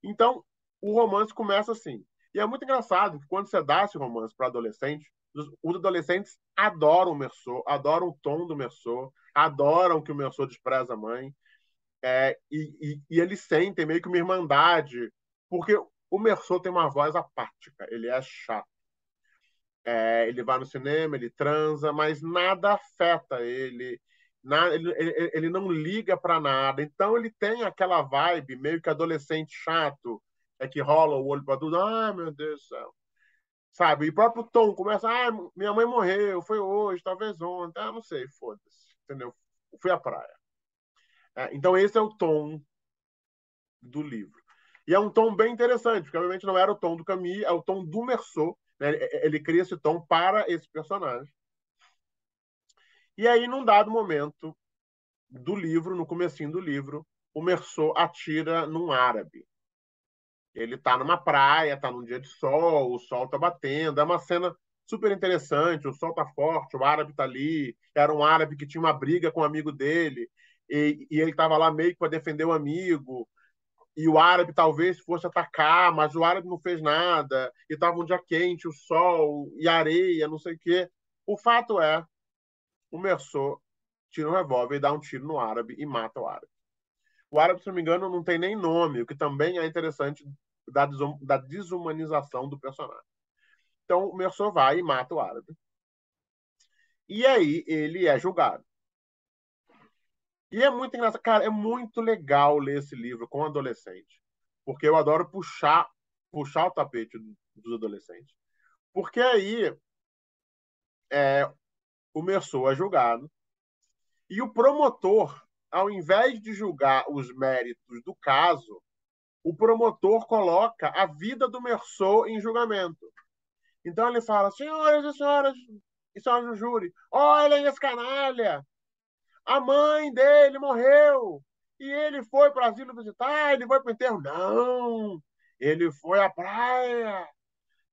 Então, o romance começa assim. E é muito engraçado que quando você dá esse romance para adolescente, os adolescentes adoram o Meursault, adoram o tom do Meursault, adoram que o Meursault despreza a mãe, e eles sentem meio que uma irmandade, porque o Meursault tem uma voz apática, ele é chato. Ele vai no cinema, ele transa, mas nada afeta ele, ele não liga para nada. Então ele tem aquela vibe meio que adolescente chato, é que rola o olho para tudo. Ah, meu Deus do céu. Sabe? E o próprio tom começa, ah, minha mãe morreu, foi hoje, talvez ontem, ah, não sei, foda-se, entendeu? Fui à praia. Então esse é o tom do livro. E é um tom bem interessante, porque obviamente não era o tom do Camus, é o tom do Meursault, né? Ele cria esse tom para esse personagem. E aí, num dado momento do livro, no comecinho do livro, o Meursault atira num árabe. Ele está numa praia, está num dia de sol, o sol está batendo, é uma cena super interessante, o sol está forte, o árabe está ali, era um árabe que tinha uma briga com um amigo dele, e ele estava lá meio que para defender o amigo, e o árabe talvez fosse atacar, mas o árabe não fez nada, e estava um dia quente, o sol e a areia, não sei o quê. O fato é, o Meursault tira um revólver e dá um tiro no árabe e mata o árabe. O árabe, se não me engano, não tem nem nome, o que também é interessante da desumanização do personagem. Então, o Meursault vai e mata o árabe. E aí ele é julgado. E é muito engraçado. Cara, é muito legal ler esse livro com adolescente. Porque eu adoro puxar o tapete dos adolescentes. Porque aí o Meursault é julgado. E o promotor, ao invés de julgar os méritos do caso, o promotor coloca a vida do Meursault em julgamento. Então ele fala, senhoras e senhoras do júri, olhem esse canalha, a mãe dele morreu e ele foi para o asilo visitar, ele foi para o enterro. Não, ele foi à praia.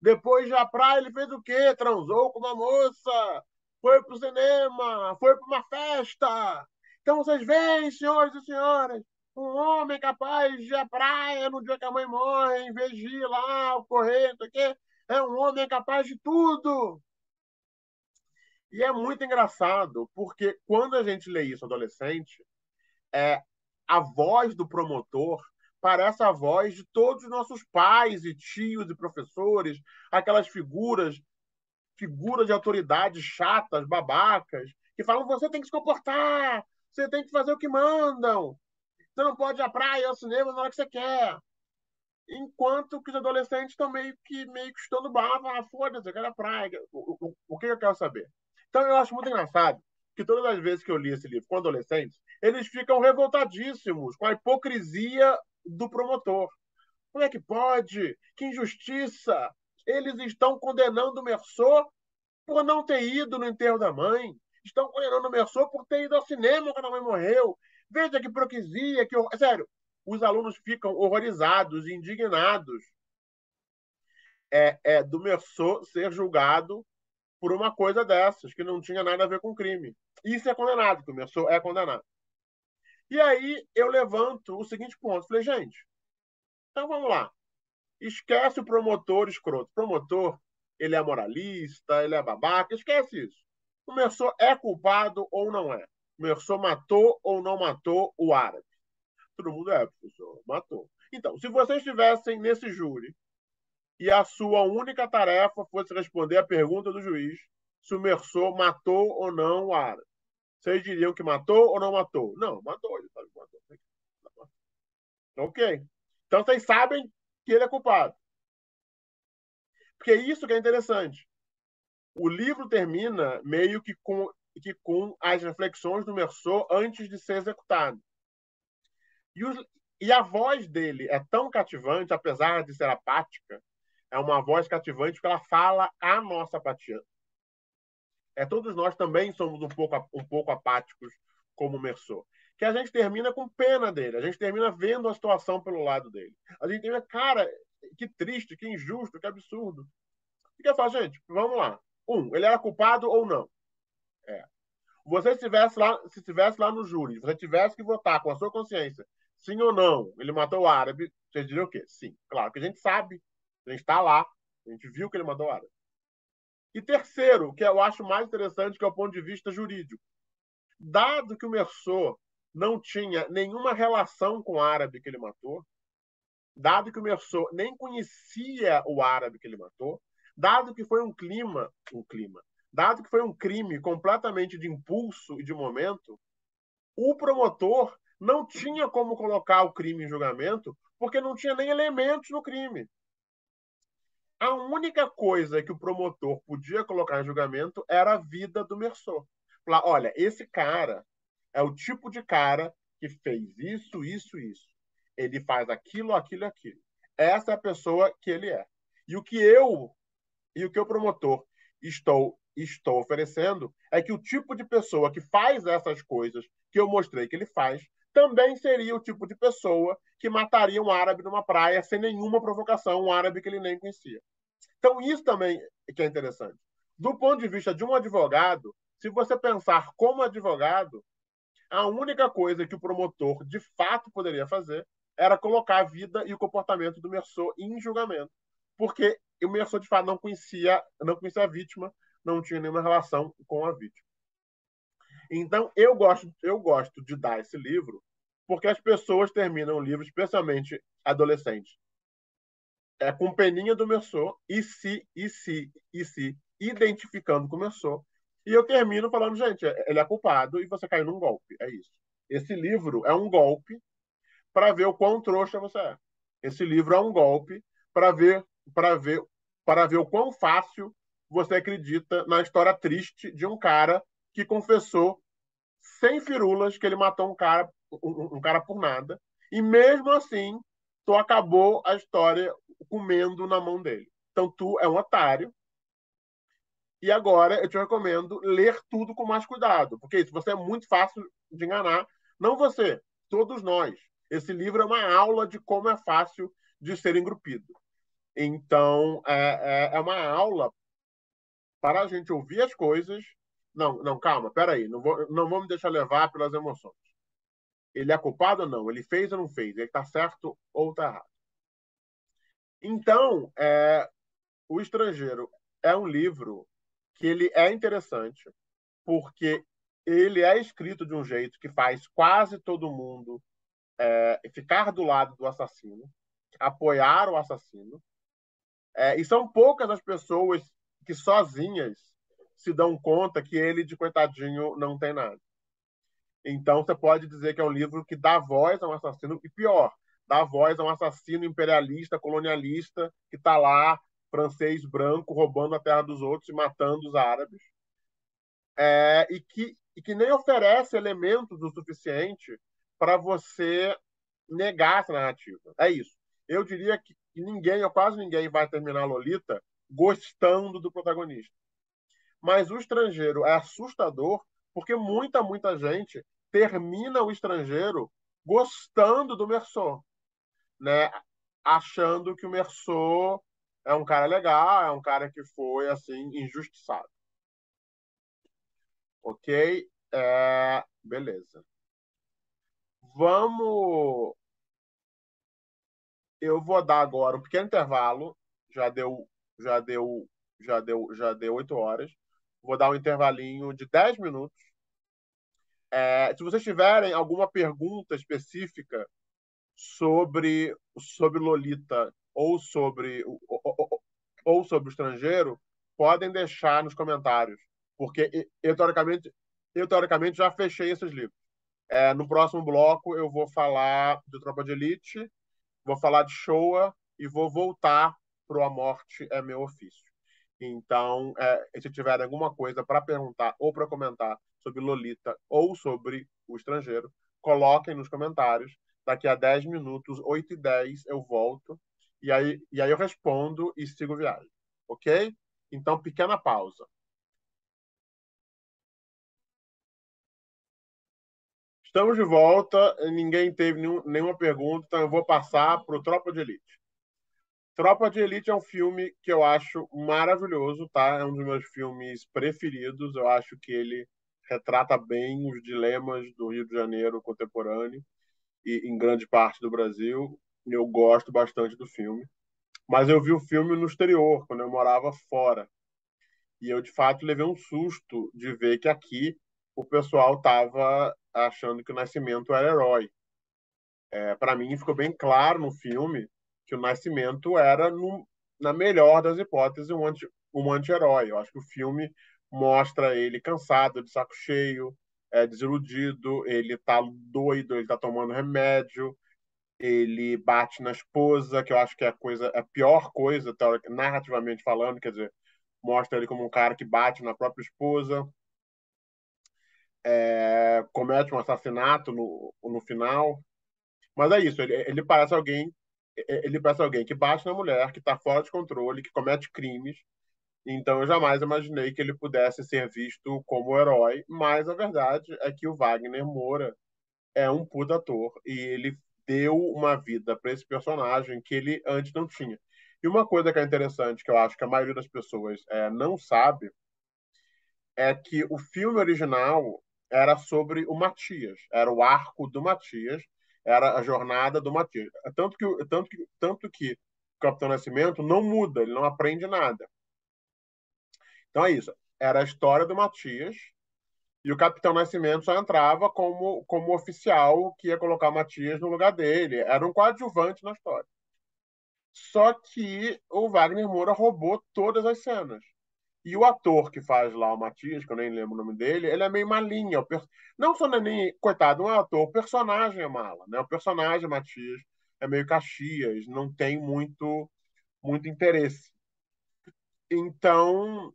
Depois da praia ele fez o quê? Transou com uma moça, foi para o cinema, foi para uma festa. Então vocês veem, senhores e senhoras, um homem capaz de ir à praia no dia que a mãe morre, em vez de ir lá, correr, não sei o quê. É um homem capaz de tudo. E é muito engraçado, porque quando a gente lê isso adolescente, a voz do promotor parece a voz de todos os nossos pais e tios e professores, aquelas figuras de autoridade chatas, babacas, que falam: você tem que se comportar, você tem que fazer o que mandam, você não pode ir à praia ou ao cinema na hora que você quer. Enquanto que os adolescentes estão meio que estando bava, ah, foda-se, eu quero a praia. O que eu quero saber? Então eu acho muito engraçado que todas as vezes que eu li esse livro com adolescentes, eles ficam revoltadíssimos com a hipocrisia do promotor. Como é que pode? Que injustiça! Eles estão condenando o Meursault por não ter ido no enterro da mãe. Estão condenando o Meursault por ter ido ao cinema quando a mãe morreu. Veja que hipocrisia, que sério, os alunos ficam horrorizados, indignados do Meursault ser julgado por uma coisa dessas, que não tinha nada a ver com crime. Isso é condenado, que o Meursault é condenado. E aí eu levanto o seguinte ponto. Falei, gente, então vamos lá. Esquece o promotor escroto. O promotor, ele é moralista, ele é babaca, esquece isso. O Meursault é culpado ou não é? O Meursault matou ou não matou o árabe? Todo mundo é, professor, matou. Então, se vocês estivessem nesse júri e a sua única tarefa fosse responder a pergunta do juiz se o Meursault matou ou não o árabe, vocês diriam que matou ou não matou? Não, matou, ele sabe que matou. Ok. Então vocês sabem que ele é culpado. Porque é isso que é interessante. O livro termina meio que com as reflexões do Meursault antes de ser executado. E, e a voz dele é tão cativante, apesar de ser apática, é uma voz cativante porque ela fala a nossa apatia. Todos nós também somos um pouco apáticos, como o Meursault. Que a gente termina com pena dele, a gente termina vendo a situação pelo lado dele. A gente termina, cara, que triste, que injusto, que absurdo. E que eu falo, gente, vamos lá. Ele era culpado ou não? É. Você se estivesse lá no júri, você tivesse que votar com a sua consciência, sim ou não, ele matou o árabe, você diria o quê? Sim. Claro que a gente sabe, a gente está lá, a gente viu que ele matou o árabe. E terceiro, que eu acho mais interessante, que é o ponto de vista jurídico. Dado que o Meursault não tinha nenhuma relação com o árabe que ele matou, dado que o Meursault nem conhecia o árabe que ele matou, dado que foi dado que foi um crime completamente de impulso e de momento, o promotor não tinha como colocar o crime em julgamento porque não tinha nem elementos no crime. A única coisa que o promotor podia colocar em julgamento era a vida do Mersot. Falar, olha, esse cara é o tipo de cara que fez isso, isso, isso. Ele faz aquilo, aquilo, aquilo. Essa é a pessoa que ele é. E o que eu e o que o promotor estou oferecendo é que o tipo de pessoa que faz essas coisas que eu mostrei que ele faz também seria o tipo de pessoa que mataria um árabe numa praia sem nenhuma provocação, um árabe que ele nem conhecia. Então, isso também que é interessante. Do ponto de vista de um advogado, se você pensar como advogado, a única coisa que o promotor de fato poderia fazer era colocar a vida e o comportamento do Mersot em julgamento. Porque o Mersot, de fato, não conhecia a vítima, não tinha nenhuma relação com a vítima. Então, eu gosto de dar esse livro porque as pessoas terminam o livro, especialmente adolescentes, com peninha do Mersot e se identificando com o Mersot. E eu termino falando, gente, ele é culpado e você caiu num golpe. É isso. Esse livro é um golpe para ver o quão trouxa você é. Esse livro é um golpe para ver, para ver, para ver o quão fácil você acredita na história triste de um cara que confessou sem firulas que ele matou um cara por nada. E mesmo assim, tu acabou a história comendo na mão dele. Então tu é um otário. E agora eu te recomendo ler tudo com mais cuidado, porque isso você é muito fácil de enganar. Não você, todos nós. Esse livro é uma aula de como é fácil de ser engrupido. Então, é uma aula para a gente ouvir as coisas. Não, não, calma, peraí, não vou me deixar levar pelas emoções. Ele é culpado ou não? Ele fez ou não fez? Ele está certo ou está errado? Então, O Estrangeiro é um livro que ele é interessante porque ele é escrito de um jeito que faz quase todo mundo ficar do lado do assassino, apoiar o assassino. E são poucas as pessoas que sozinhas se dão conta que ele, de coitadinho, não tem nada. Então, você pode dizer que é um livro que dá voz a um assassino, e pior, dá voz a um assassino imperialista, colonialista, que está lá, francês branco, roubando a terra dos outros e matando os árabes, e que nem oferece elementos o suficiente para você negar essa narrativa. É isso. Eu diria que ninguém, ou quase ninguém, vai terminar Lolita gostando do protagonista. Mas O Estrangeiro é assustador porque muita gente termina O Estrangeiro gostando do Mersot, né? Achando que o Mersot é um cara legal, é um cara que foi assim injustiçado. Ok? Beleza. Vamos. Eu vou dar agora um pequeno intervalo. Já deu, já deu, já deu 8 horas. Vou dar um intervalinho de 10 minutos. Se vocês tiverem alguma pergunta específica sobre Lolita ou sobre o Estrangeiro, podem deixar nos comentários, porque eu teoricamente já fechei esses livros. No próximo bloco eu vou falar de Tropa de Elite, vou falar de Showa e vou voltar para A Morte é Meu Ofício. Então, se tiver alguma coisa para perguntar ou para comentar sobre Lolita ou sobre O Estrangeiro, coloquem nos comentários. Daqui a 10 minutos, 8h10, eu volto. E aí eu respondo e sigo viagem. Ok? Então, pequena pausa. Estamos de volta. Ninguém teve nenhuma pergunta, então eu vou passar para o Tropa de Elite. Tropa de Elite é um filme que eu acho maravilhoso, tá? É um dos meus filmes preferidos. Eu acho que ele retrata bem os dilemas do Rio de Janeiro contemporâneo e em grande parte do Brasil. Eu gosto bastante do filme. Mas eu vi o filme no exterior, quando eu morava fora. E eu, de fato, levei um susto de ver que aqui o pessoal estava achando que o Nascimento era herói. Para mim, ficou bem claro no filme que o Nascimento era, na melhor das hipóteses, um anti-herói. Eu acho que o filme mostra ele cansado, de saco cheio, desiludido, ele tá doido, ele tá tomando remédio, Ele bate na esposa, que eu acho que é a pior coisa, narrativamente falando, quer dizer, mostra ele como um cara que bate na própria esposa, comete um assassinato no final. Mas é isso, ele parece alguém que bate na mulher, que está fora de controle, que comete crimes. Então eu jamais imaginei que ele pudesse ser visto como herói, mas a verdade é que o Wagner Moura é um puta ator e ele deu uma vida para esse personagem que ele antes não tinha. E uma coisa que é interessante, que eu acho que a maioria das pessoas não sabe, é que o filme original era sobre o Matias, era o arco do Matias, era a jornada do Matias. Tanto que o Capitão Nascimento não muda, ele não aprende nada. Então é isso. Era a história do Matias e o Capitão Nascimento só entrava como oficial que ia colocar o Matias no lugar dele. Era um coadjuvante na história. Só que o Wagner Moura roubou todas as cenas. E o ator que faz lá o Matias, que eu nem lembro o nome dele, ele é meio malinha. Não só não é nem, coitado, não é ator, o personagem é mala, né? O personagem Matias é meio Caxias, não tem muito interesse. Então,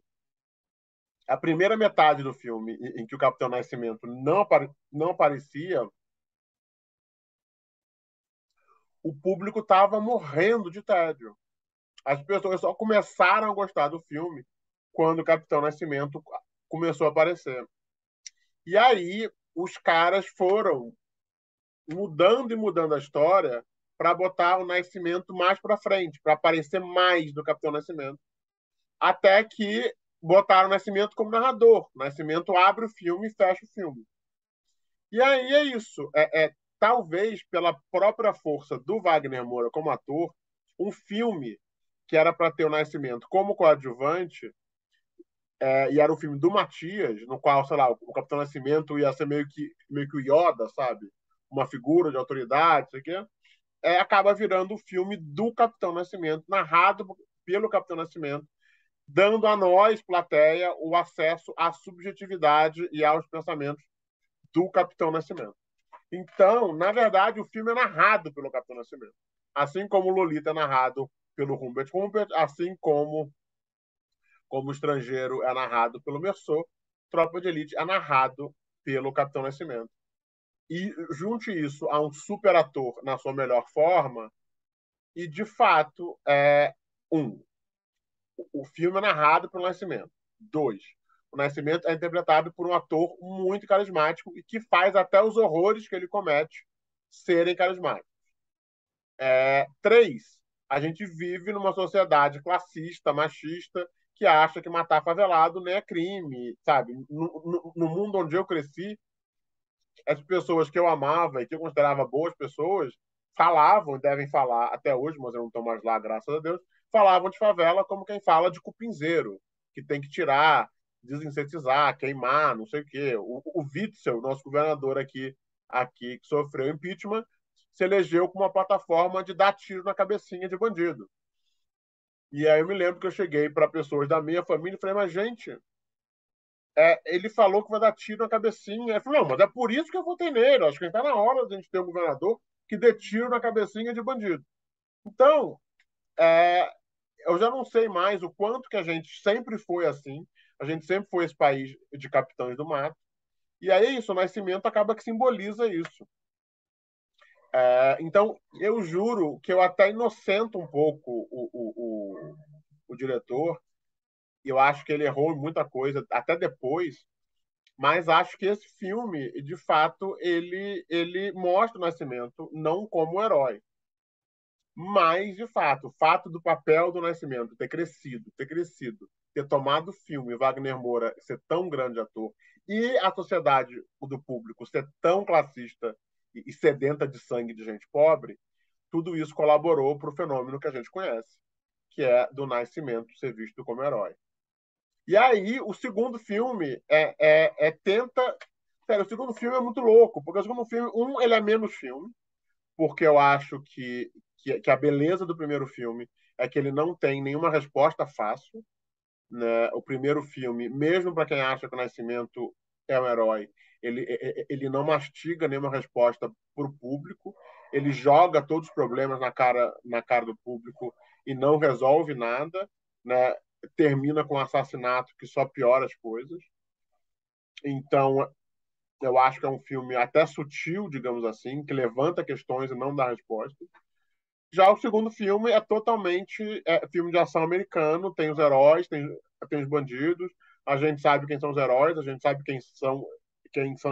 a primeira metade do filme, em que o Capitão Nascimento não aparecia, o público estava morrendo de tédio. As pessoas só começaram a gostar do filme quando o Capitão Nascimento começou a aparecer. E aí os caras foram mudando e mudando a história para botar o Nascimento mais para frente, para aparecer mais do Capitão Nascimento, até que botaram o Nascimento como narrador. O Nascimento abre o filme e fecha o filme. E aí é isso. Talvez pela própria força do Wagner Moura como ator, um filme que era para ter o Nascimento como coadjuvante, e era um filme do Matias, no qual, sei lá, o Capitão Nascimento ia ser meio que o Yoda, sabe? Uma figura de autoridade, sei o quê. Acaba virando o filme do Capitão Nascimento, narrado pelo Capitão Nascimento, dando a nós, plateia, o acesso à subjetividade e aos pensamentos do Capitão Nascimento. Então, na verdade, o filme é narrado pelo Capitão Nascimento. Assim como Lolita é narrado pelo Humbert Humbert, assim como o Estrangeiro é narrado pelo Meursault, Tropa de Elite é narrado pelo Capitão Nascimento. E junte isso a um super ator na sua melhor forma, e de fato, um, o filme é narrado pelo Nascimento. Dois, o Nascimento é interpretado por um ator muito carismático e que faz até os horrores que ele comete serem carismáticos. Três, a gente vive numa sociedade classista, machista, que acha que matar favelado não é crime, sabe? No mundo onde eu cresci, as pessoas que eu amava e que eu considerava boas pessoas falavam, devem falar até hoje, mas eu não estou mais lá, graças a Deus, falavam de favela como quem fala de cupinzeiro, que tem que tirar, desinsetizar, queimar, não sei o quê. O Witzel, nosso governador aqui que sofreu impeachment, se elegeu com uma plataforma de dar tiro na cabecinha de bandido. E aí eu me lembro que eu cheguei para pessoas da minha família e falei, mas gente, ele falou que vai dar tiro na cabecinha. Ele falou, não, mas é por isso que eu votei nele. Acho que está na hora de a gente ter um governador que dê tiro na cabecinha de bandido. Então, é, eu já não sei mais o quanto que a gente sempre foi assim. A gente sempre foi esse país de capitães do mato. E aí é isso, o nascimento acaba que simboliza isso. Então, eu juro que eu até inocento um pouco o diretor. Eu acho que ele errou em muita coisa, até depois. Mas acho que esse filme, de fato, ele mostra o Nascimento não como herói. Mas, de fato, o fato do papel do Nascimento ter crescido, ter tomado o filme, Wagner Moura ser tão grande ator, e a sociedade do público ser tão classista e sedenta de sangue de gente pobre, tudo isso colaborou para o fenômeno que a gente conhece, que é do Nascimento ser visto como herói. E aí, o segundo filme tenta. Sério, o segundo filme é muito louco, porque o segundo filme, ele é menos filme, porque eu acho que a beleza do primeiro filme é que ele não tem nenhuma resposta fácil. Né? O primeiro filme, mesmo para quem acha que o Nascimento é um herói, ele não mastiga nenhuma resposta para o público. ele joga todos os problemas na cara do público e não resolve nada, né? Termina com um assassinato que só piora as coisas. Então, eu acho que é um filme até sutil, digamos assim, que levanta questões e não dá respostas. Já o segundo filme é totalmente filme de ação americano, tem os heróis, tem os bandidos, a gente sabe quem são os heróis, a gente sabe quem são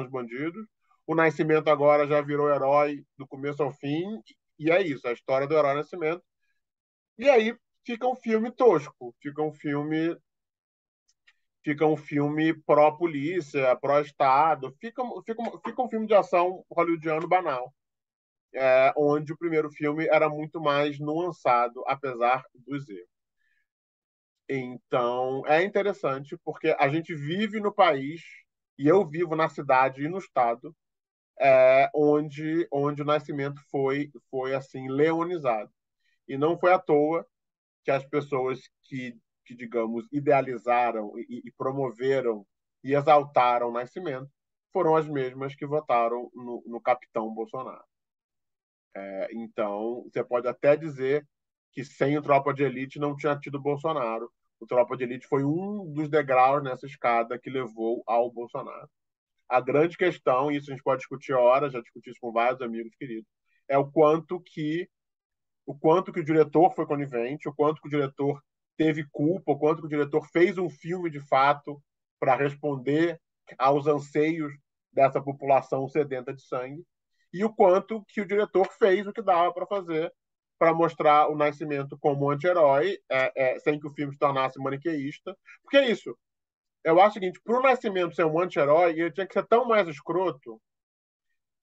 os bandidos. O Nascimento agora já virou herói do começo ao fim, e é isso, é a história do herói Nascimento. E aí fica um filme tosco, fica um filme pró-polícia, pró-Estado, fica um filme de ação hollywoodiano banal, onde o primeiro filme era muito mais nuançado, apesar dos erros. Então, é interessante porque a gente vive no país, e eu vivo na cidade e no estado, onde o Nascimento foi assim, leonizado. E não foi à toa que as pessoas que digamos, idealizaram e promoveram e exaltaram o Nascimento foram as mesmas que votaram no capitão Bolsonaro. Então, você pode até dizer que sem o Tropa de Elite não tinha tido Bolsonaro. O Tropa de Elite foi um dos degraus nessa escada que levou ao Bolsonaro. A grande questão, e isso a gente pode discutir horas, já discuti isso com vários amigos queridos, é o quanto que o diretor foi conivente, o quanto que o diretor teve culpa, o quanto que o diretor fez um filme de fato para responder aos anseios dessa população sedenta de sangue, e o quanto que o diretor fez o que dava para fazer para mostrar o Nascimento como anti-herói, sem que o filme se tornasse maniqueísta. Porque é isso. Eu acho o seguinte, para o Nascimento ser um anti-herói, ele tinha que ser tão mais escroto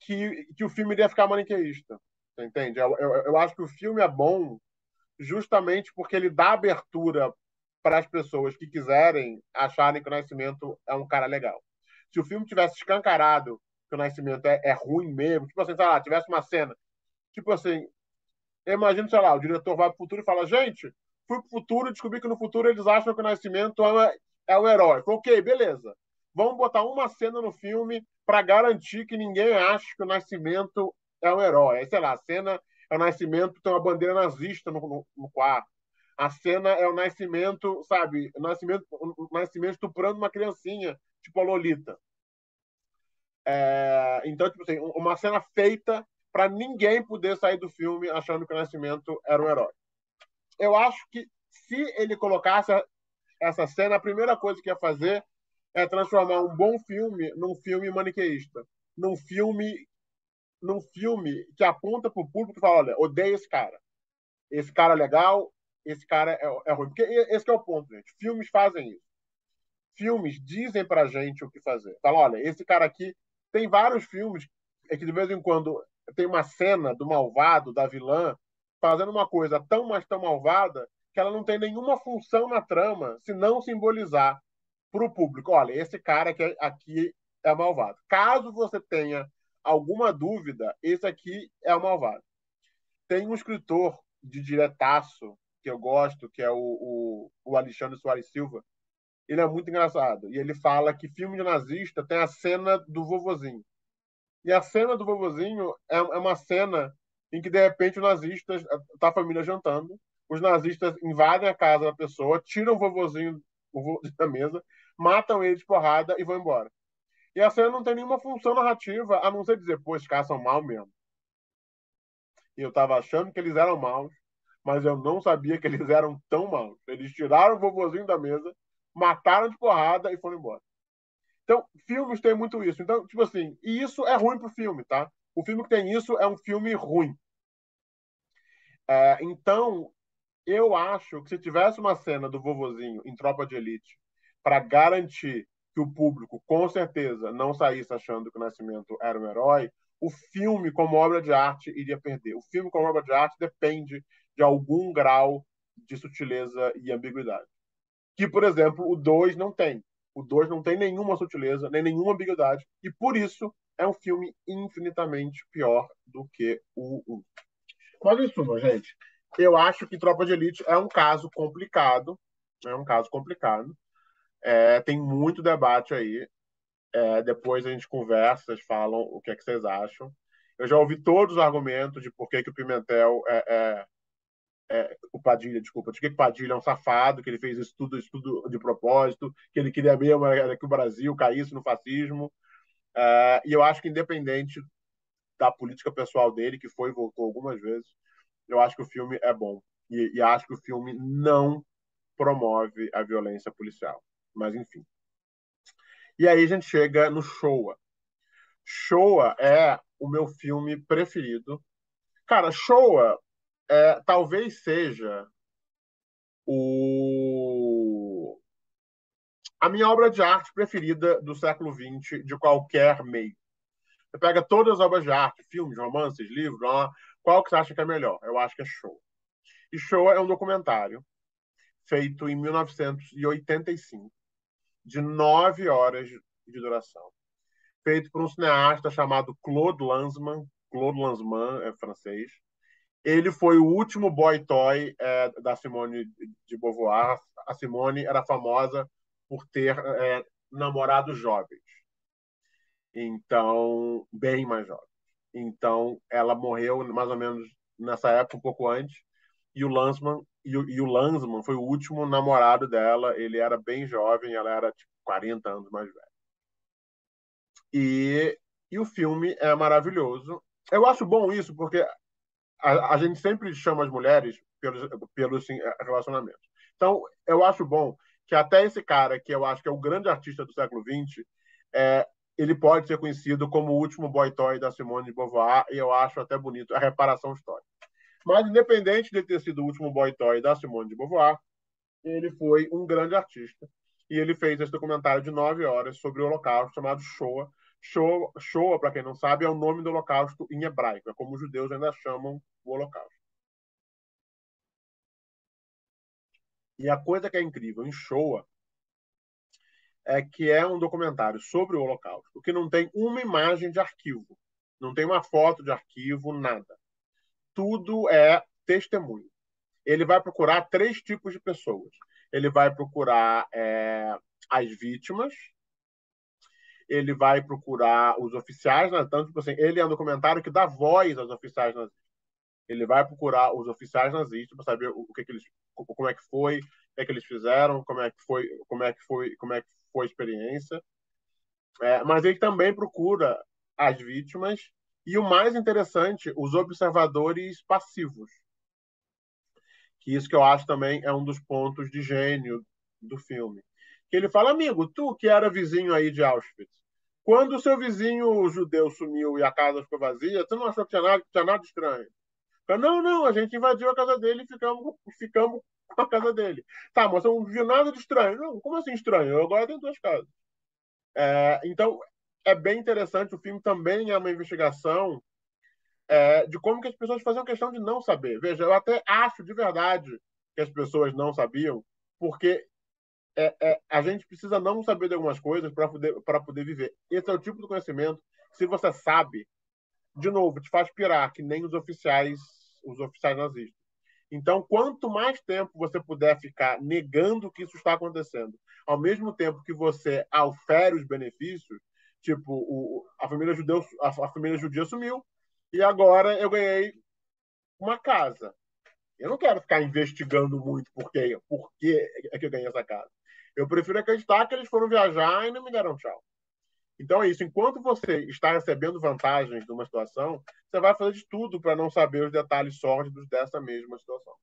que o filme iria ficar maniqueísta. Você entende? Eu acho que o filme é bom justamente porque ele dá abertura para as pessoas que quiserem acharem que o Nascimento é um cara legal. Se o filme tivesse escancarado que o Nascimento é ruim mesmo, tipo assim, sei lá, tivesse uma cena, tipo assim, eu imagino, sei lá, o diretor vai pro futuro e fala, gente, fui pro futuro e descobri que no futuro eles acham que o Nascimento é o herói. Falei, ok, beleza. Vamos botar uma cena no filme para garantir que ninguém ache que o Nascimento é o herói. Aí, sei lá, a cena é o Nascimento, tem uma bandeira nazista no quarto. A cena é o Nascimento, sabe? O Nascimento estuprando uma criancinha, tipo a Lolita. Então, tipo assim, uma cena feita para ninguém poder sair do filme achando que o Nascimento era um herói. Eu acho que se ele colocasse essa cena, a primeira coisa que ia fazer é transformar um bom filme num filme maniqueísta, num filme, num filme que aponta para o público e fala, olha, odeio esse cara é legal, esse cara é ruim. Porque esse é o ponto, gente. Filmes fazem isso. Filmes dizem pra gente o que fazer. Fala, olha, esse cara aqui tem vários filmes que de vez em quando tem uma cena do malvado, da vilã, fazendo uma coisa tão, mas tão malvada que ela não tem nenhuma função na trama se não simbolizar para o público, olha, esse cara aqui é malvado. Caso você tenha alguma dúvida, esse aqui é o malvado. Tem um escritor de diretaço que eu gosto, que é o Alexandre Soares Silva. Ele é muito engraçado. E ele fala que filme de nazista tem a cena do vovozinho. E a cena do vovozinho é uma cena em que, de repente, os nazistas, tá a família jantando, os nazistas invadem a casa da pessoa, tiram o vovozinho da mesa, matam ele de porrada e vão embora. E a cena não tem nenhuma função narrativa, a não ser dizer, pô, esses caras são mal mesmo. E eu tava achando que eles eram maus, mas eu não sabia que eles eram tão maus. Eles tiraram o vovozinho da mesa, mataram de porrada e foram embora. Então, filmes têm muito isso. Então, tipo assim, e isso é ruim pro filme, tá? O filme que tem isso é um filme ruim. Então, eu acho que se tivesse uma cena do vovozinho em Tropa de Elite para garantir que o público, com certeza, não saísse achando que o Nascimento era um herói, o filme, como obra de arte, iria perder. O filme, como obra de arte, depende de algum grau de sutileza e ambiguidade. Que, por exemplo, o 2 não tem. O 2 não tem nenhuma sutileza, nem nenhuma ambiguidade, e por isso é um filme infinitamente pior do que o 1. Mas, em suma, gente, eu acho que Tropa de Elite é um caso complicado. É um caso complicado. Tem muito debate aí. Depois a gente conversa, vocês falam o que é que vocês acham. Eu já ouvi todos os argumentos de por que, que o Pimentel o Padilha, desculpa, de que o Padilha é um safado, que ele fez isso tudo de propósito, que ele queria mesmo que o Brasil caísse no fascismo. E eu acho que, independente da política pessoal dele, que foi e voltou algumas vezes, eu acho que o filme é bom. E acho que o filme não promove a violência policial. Mas, enfim. E aí a gente chega no Showa. Showa é o meu filme preferido. Cara, Showa talvez seja o a minha obra de arte preferida do século XX, de qualquer meio. Você pega todas as obras de arte, filmes, romances, livros, qual que você acha que é melhor? Eu acho que é Showa. E Showa é um documentário feito em 1985, de 9 horas de duração, feito por um cineasta chamado Claude Lanzmann. Claude Lanzmann é francês. Ele foi o último boy toy da Simone de Beauvoir. A Simone era famosa por ter namorados jovens, então, bem mais jovens. Então, ela morreu mais ou menos nessa época, um pouco antes, e o Lanzmann foi o último namorado dela. Ele era bem jovem, ela era tipo 40 anos mais velha. E o filme é maravilhoso. Eu acho bom isso, porque a gente sempre chama as mulheres pelos sim, relacionamentos. Então, eu acho bom que até esse cara, que eu acho que é o grande artista do século XX, é, ele pode ser conhecido como o último boy toy da Simone de Beauvoir, e eu acho até bonito a reparação histórica. Mas, independente de ter sido o último boy toy da Simone de Beauvoir, ele foi um grande artista. E ele fez esse documentário de 9 horas sobre o Holocausto, chamado Shoah. Shoah, para quem não sabe, é o nome do Holocausto em hebraico. É como os judeus ainda chamam o Holocausto. E a coisa que é incrível em Shoah é que é um documentário sobre o Holocausto, que não tem uma imagem de arquivo, não tem uma foto de arquivo, nada. Tudo é testemunho. Ele vai procurar três tipos de pessoas. Ele vai procurar as vítimas, ele vai procurar os oficiais, né? Tanto tipo assim, ele é um documentário que dá voz aos oficiais nazistas. Ele vai procurar os oficiais nazistas para saber o que, que eles, como é que foi, o que, é que eles fizeram, como é que foi a experiência. Mas ele também procura as vítimas e o mais interessante, os observadores passivos. Que isso que eu acho também é um dos pontos de gênio do filme. Que ele fala, amigo, tu que era vizinho aí de Auschwitz, quando o seu vizinho judeu sumiu e a casa ficou vazia, tu não achou que tinha nada estranho? Fala, não, não, a gente invadiu a casa dele e ficamos com a casa dele. Tá, mas eu não vi nada de estranho. Não, como assim estranho? Eu agora tenho duas casas. Então, é bem interessante. O filme também é uma investigação de como que as pessoas faziam questão de não saber. Veja, eu até acho de verdade que as pessoas não sabiam, porque a gente precisa não saber de algumas coisas para poder viver. Esse é o tipo de conhecimento que, se você sabe, de novo, te faz pirar, que nem os oficiais nazistas. Então, quanto mais tempo você puder ficar negando que isso está acontecendo, ao mesmo tempo que você aufere os benefícios, tipo, a família judia sumiu, e agora eu ganhei uma casa. Eu não quero ficar investigando muito por que é que eu ganhei essa casa. Eu prefiro acreditar que eles foram viajar e não me deram tchau. Então é isso. Enquanto você está recebendo vantagens de uma situação, você vai fazer de tudo para não saber os detalhes sórdidos dessa mesma situação.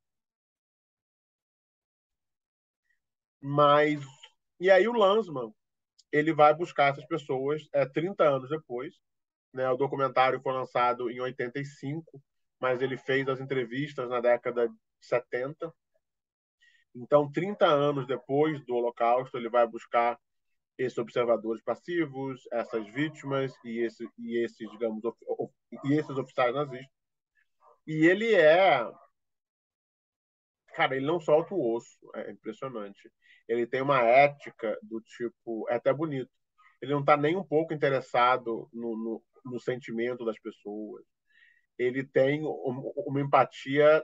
Mas e aí o Lanzmann ele vai buscar essas pessoas 30 anos depois. Né? O documentário foi lançado em 85, mas ele fez as entrevistas na década de 70. Então, 30 anos depois do Holocausto, ele vai buscar esses observadores passivos, essas vítimas e esses, digamos, e esses oficiais nazistas. E ele cara, ele não solta o osso, é impressionante. Ele tem uma ética do tipo, é até bonito. Ele não está nem um pouco interessado no sentimento das pessoas. Ele tem uma empatia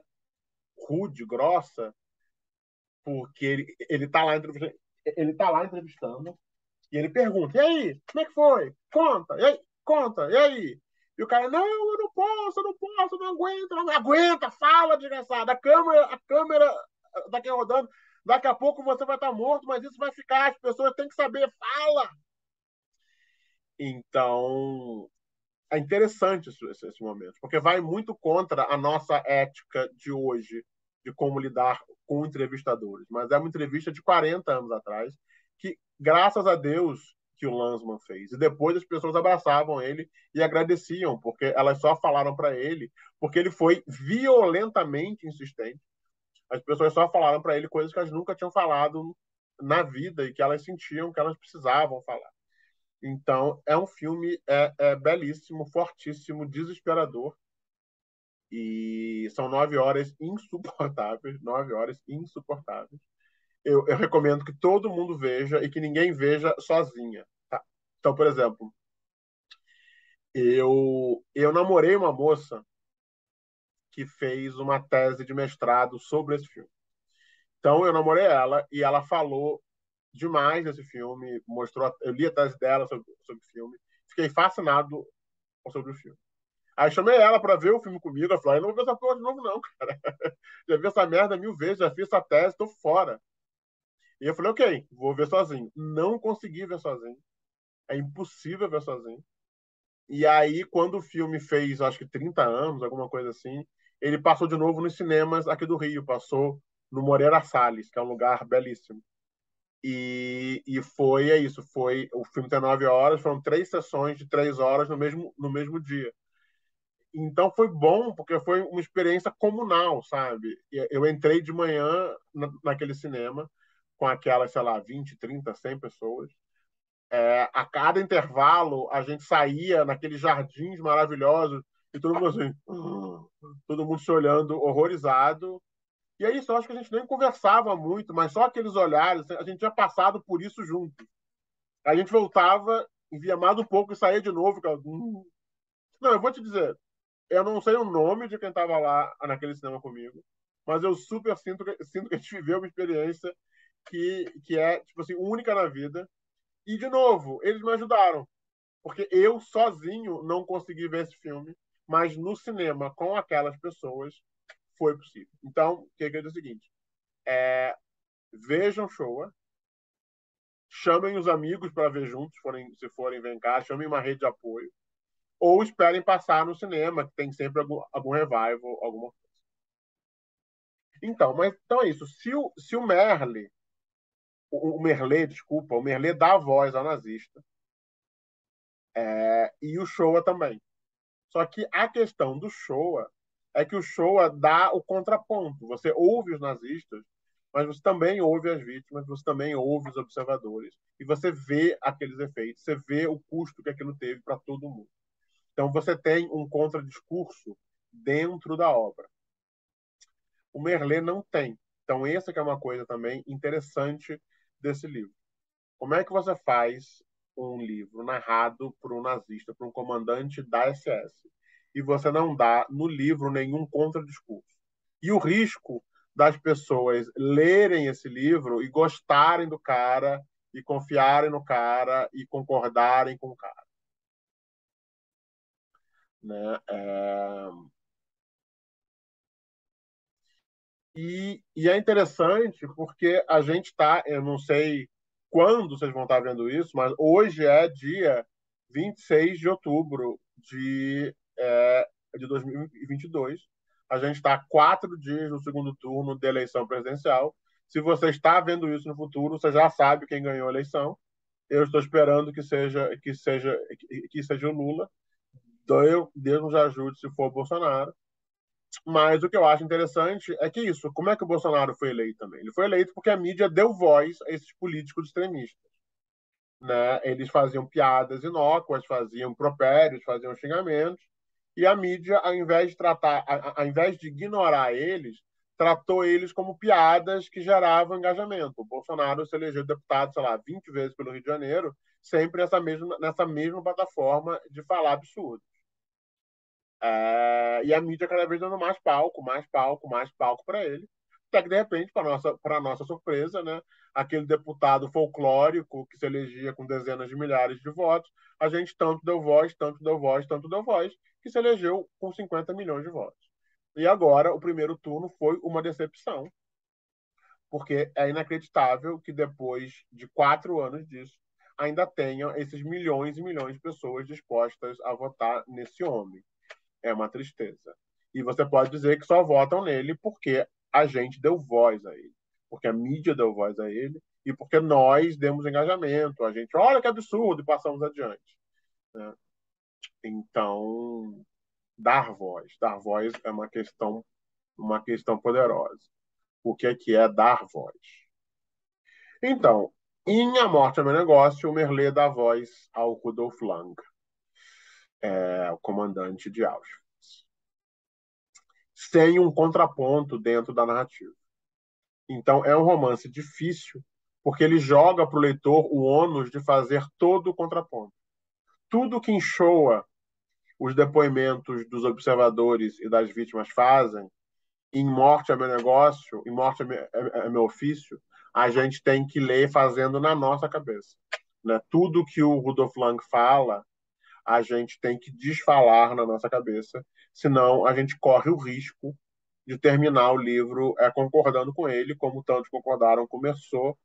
rude, grossa, porque ele tá lá entrevistando e ele pergunta: e aí, como é que foi? Conta, e aí? Conta, e aí? E o cara: não, eu posso, eu não posso, eu não aguento, não aguenta, fala, desgraçada. A câmera tá aqui rodando. Daqui a pouco você vai estar morto, mas isso vai ficar, as pessoas têm que saber, fala. Então, é interessante esse momento, porque vai muito contra a nossa ética de hoje, de como lidar com entrevistadores. Mas é uma entrevista de 40 anos atrás, que, graças a Deus, que o Lanzmann fez. E depois as pessoas abraçavam ele e agradeciam, porque elas só falaram para ele, porque ele foi violentamente insistente. As pessoas só falaram para ele coisas que elas nunca tinham falado na vida e que elas sentiam que elas precisavam falar. Então, é um filme belíssimo, fortíssimo, desesperador. E são 9 horas insuportáveis, 9 horas insuportáveis. Eu recomendo que todo mundo veja e que ninguém veja sozinha. Tá? Então, por exemplo, eu namorei uma moça que fez uma tese de mestrado sobre esse filme. Então, eu namorei ela e ela falou demais desse filme, mostrou, eu li a tese dela sobre o filme, fiquei fascinado sobre o filme. Aí chamei ela pra ver o filme comigo. Ela falou: eu não vou ver essa porra de novo, não, cara. Já vi essa merda 1000 vezes, já fiz essa tese, tô fora. E eu falei: ok, vou ver sozinho. Não consegui ver sozinho. É impossível ver sozinho. E aí, quando o filme fez, acho que 30 anos, alguma coisa assim, ele passou de novo nos cinemas aqui do Rio. Passou no Moreira Salles, que é um lugar belíssimo. E foi, é isso. Foi, o filme tem 9 horas, foram 3 sessões de 3 horas no mesmo dia. Então foi bom, porque foi uma experiência comunal, sabe? Eu entrei de manhã naquele cinema com aquelas, sei lá, 20, 30, 100 pessoas. A cada intervalo, a gente saía naqueles jardins maravilhosos e todo mundo assim, todo mundo se olhando horrorizado. E é isso, eu acho que a gente nem conversava muito, mas só aqueles olhares, a gente tinha passado por isso junto. A gente voltava, envia mais um pouco e saía de novo. Ficava, Não, eu vou te dizer, eu não sei o nome de quem estava lá naquele cinema comigo, mas eu super sinto que a gente viveu uma experiência que é, tipo assim, única na vida. E, de novo, eles me ajudaram, porque eu sozinho não consegui ver esse filme, mas no cinema, com aquelas pessoas, foi possível. Então, o que eu digo é o seguinte: vejam Showa, chamem os amigos para ver juntos, se forem ver em casa, chamem uma rede de apoio, ou esperem passar no cinema, que tem sempre algum revival, alguma. Então é isso. Se o Merle, o Merlê, desculpa, o Merlê dá a voz ao nazista, e o Showa também. Só que a questão do Showa é que o Showa dá o contraponto. Você ouve os nazistas, mas você também ouve as vítimas, você também ouve os observadores, e você vê aqueles efeitos, você vê o custo que aquilo teve para todo mundo. Então você tem um contradiscurso dentro da obra. O Merlê não tem. Então, essa que é uma coisa também interessante desse livro. Como é que você faz um livro narrado por um nazista, por um comandante da SS, e você não dá no livro nenhum contradiscurso? E o risco das pessoas lerem esse livro e gostarem do cara, e confiarem no cara, e concordarem com o cara. Né? E é interessante porque a gente está, eu não sei quando vocês vão estar vendo isso, mas hoje é dia 26 de outubro de 2022. A gente está a 4 dias do segundo turno da eleição presidencial. Se você está vendo isso no futuro, você já sabe quem ganhou a eleição. Eu estou esperando que seja o Lula. Deus nos ajude se for o Bolsonaro. Mas o que eu acho interessante é que isso, como é que o Bolsonaro foi eleito também? Ele foi eleito porque a mídia deu voz a esses políticos extremistas. Né? Eles faziam piadas inócuas, faziam impropérios, faziam xingamentos, e a mídia, ao invés de ignorar eles, tratou eles como piadas que geravam engajamento. O Bolsonaro se elegeu deputado, sei lá, 20 vezes pelo Rio de Janeiro, sempre nessa mesma plataforma de falar absurdo. E a mídia cada vez dando mais palco para ele. até que, de repente, para nossa surpresa, né, aquele deputado folclórico que se elegia com dezenas de milhares de votos, a gente tanto deu voz, tanto deu voz, tanto deu voz, que se elegeu com 50 milhões de votos. E agora, o primeiro turno foi uma decepção, porque é inacreditável que depois de 4 anos disso, ainda tenham esses milhões e milhões de pessoas dispostas a votar nesse homem. É uma tristeza. E você pode dizer que só votam nele porque a gente deu voz a ele, porque a mídia deu voz a ele e porque nós demos engajamento. A gente, olha que absurdo, e passamos adiante. Né? Então, dar voz é uma questão poderosa. O que é dar voz? Então, em A Morte é Meu Negócio, o Merlê dá voz ao Rudolf Lang, o comandante de Auschwitz, sem um contraponto dentro da narrativa. Então, é um romance difícil, porque ele joga para o leitor o ônus de fazer todo o contraponto. Tudo que enchoa os depoimentos dos observadores e das vítimas fazem, em Morte é Meu Negócio, em Morte é Meu Ofício, a gente tem que ler fazendo na nossa cabeça. Né? Tudo que o Rudolf Lang fala, a gente tem que desfalar na nossa cabeça, senão a gente corre o risco de terminar o livro concordando com ele, como tantos concordaram com Merceau,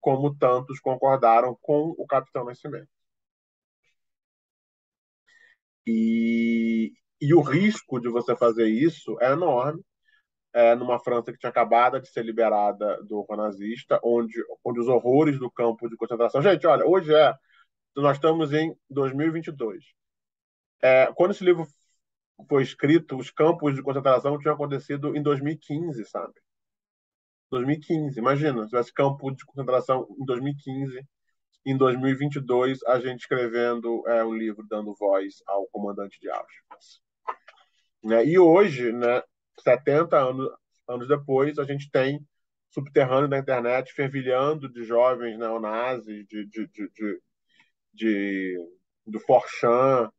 como tantos concordaram com o Capitão Nascimento. E o risco de você fazer isso é enorme, numa França que tinha acabado de ser liberada do horror nazista, onde os horrores do campo de concentração... Gente, olha, hoje nós estamos em 2022. Quando esse livro foi escrito, os campos de concentração tinham acontecido em 2015, sabe? 2015, imagina, se tivesse campo de concentração em 2015, em 2022, a gente escrevendo um livro dando voz ao comandante de Auschwitz. Né? E hoje, né, 70 anos depois, a gente tem subterrâneo da internet fervilhando de jovens neonazis, do Forchan,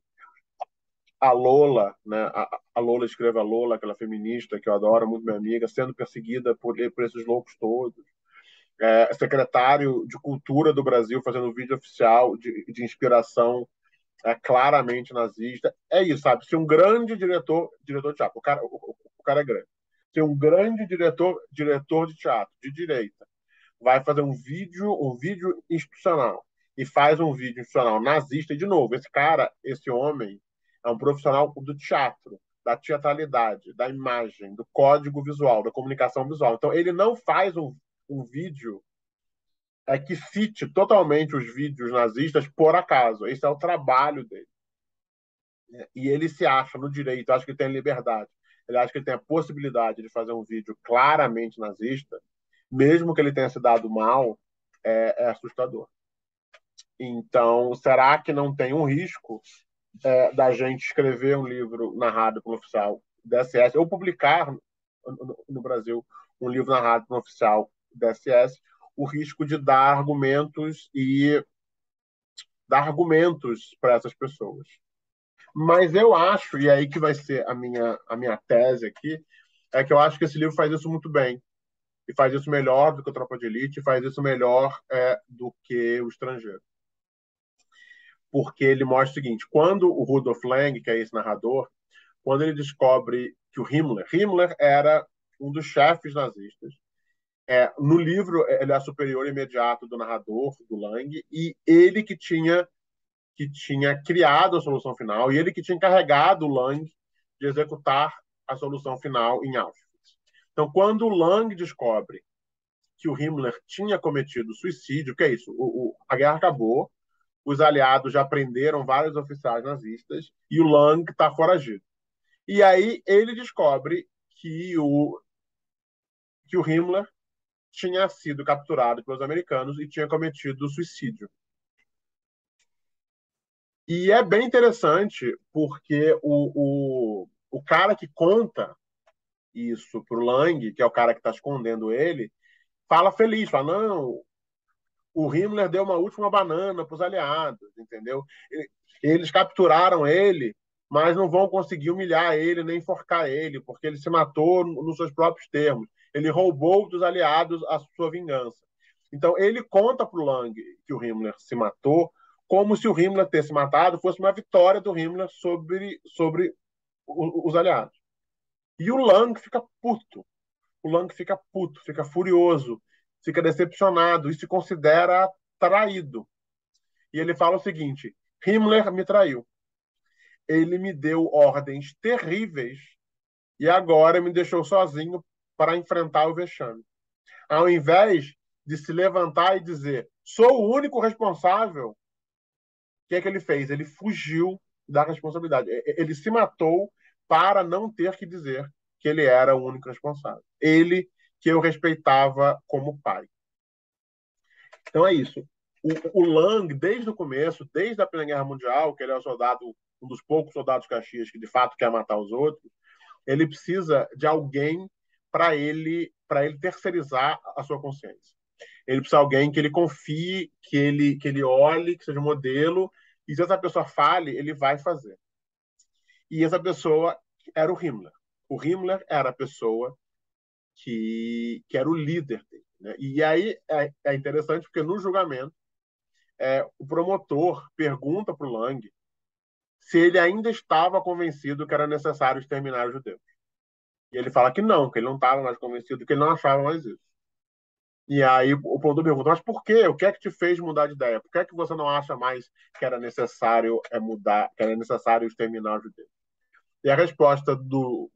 a Lola, né? A Lola escreva Lola, aquela feminista que eu adoro, muito minha amiga, sendo perseguida por esses loucos todos. Secretário de Cultura do Brasil fazendo vídeo oficial de inspiração claramente nazista. É isso, sabe? Se um grande diretor de teatro, o cara é grande. Se um grande diretor de teatro de direita vai fazer um vídeo institucional e faz um vídeo institucional nazista, e de novo, esse homem é um profissional do teatro, da teatralidade, da imagem, do código visual, da comunicação visual. Então, ele não faz um vídeo que cite totalmente os vídeos nazistas por acaso. Esse é o trabalho dele. E ele se acha no direito, acha que ele tem liberdade, ele acha que ele tem a possibilidade de fazer um vídeo claramente nazista, mesmo que ele tenha se dado mal, é assustador. Então, será que não tem um risco da gente escrever um livro narrado por um oficial da SS, ou publicar no Brasil um livro narrado por um oficial da SS, o risco de dar argumentos para essas pessoas? Mas eu acho, e é aí que vai ser a minha tese aqui, é que eu acho que esse livro faz isso muito bem. E faz isso melhor do que o Tropa de Elite, e faz isso melhor do que o Estrangeiro. Porque ele mostra o seguinte, quando o Rudolf Lang, que é esse narrador, quando ele descobre que o Himmler era um dos chefes nazistas, no livro ele é superior imediato do narrador, do Lang, e ele que tinha criado a solução final e ele que tinha encarregado o Lang de executar a solução final em Auschwitz. Então, quando o Lang descobre que o Himmler tinha cometido suicídio, que é isso? A guerra acabou, os aliados já prenderam vários oficiais nazistas e o Lang está foragido. E aí ele descobre que o Himmler tinha sido capturado pelos americanos e tinha cometido suicídio. E é bem interessante porque o cara que conta isso pro Lang, que é o cara que está escondendo ele, fala feliz, fala, não, o Himmler deu uma última banana para os aliados, entendeu? Eles capturaram ele, mas não vão conseguir humilhar ele nem enforcar ele, porque ele se matou nos seus próprios termos. Ele roubou dos aliados a sua vingança. Então, ele conta para o Lang que o Himmler se matou, como se o Himmler ter se matado fosse uma vitória do Himmler sobre os aliados. E o Lang fica puto. O Lang fica puto, fica furioso, fica decepcionado e se considera traído. E ele fala o seguinte: Himmler me traiu. Ele me deu ordens terríveis e agora me deixou sozinho para enfrentar o vexame. Ao invés de se levantar e dizer, sou o único responsável, o que é que ele fez? Ele fugiu da responsabilidade. Ele se matou para não ter que dizer que ele era o único responsável. Ele que eu respeitava como pai. Então é isso. O Lang, desde o começo, desde a Primeira Guerra Mundial, que ele é o soldado, um dos poucos soldados caxias que de fato quer matar os outros, ele precisa de alguém para ele terceirizar a sua consciência. Ele precisa de alguém que ele confie, que ele olhe, que seja um modelo, e se essa pessoa fale, ele vai fazer. E essa pessoa era o Himmler. O Himmler era a pessoa que era o líder dele. Né? E aí é interessante porque no julgamento, o promotor pergunta para o Lang se ele ainda estava convencido que era necessário exterminar os judeus. E ele fala que não, que ele não estava mais convencido, que ele não achava mais isso. E aí o promotor pergunta, mas por quê? O que é que te fez mudar de ideia? Por que é que você não acha mais que era necessário mudar, que era necessário exterminar os judeus? E a resposta do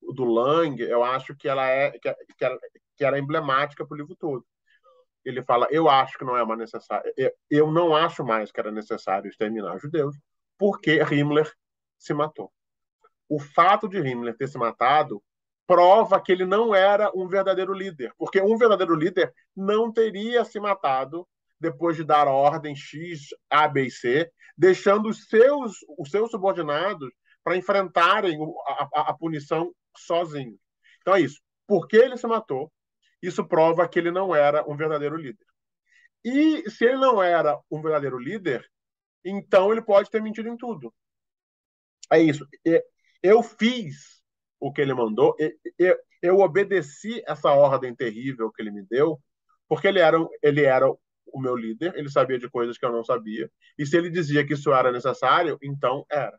Lang, eu acho que ela é emblemática para o livro todo. Ele fala, eu acho que não é mais necessário, eu não acho mais que era necessário exterminar os judeus, porque Himmler se matou. O fato de Himmler ter se matado prova que ele não era um verdadeiro líder, porque um verdadeiro líder não teria se matado depois de dar a ordem X, A, B e C, deixando os seus subordinados para enfrentarem a punição sozinhos. Então é isso. Porque ele se matou, isso prova que ele não era um verdadeiro líder. E se ele não era um verdadeiro líder, então ele pode ter mentido em tudo. É isso. Eu fiz o que ele mandou, eu obedeci essa ordem terrível que ele me deu, porque ele era o meu líder, ele sabia de coisas que eu não sabia, e se ele dizia que isso era necessário, então era.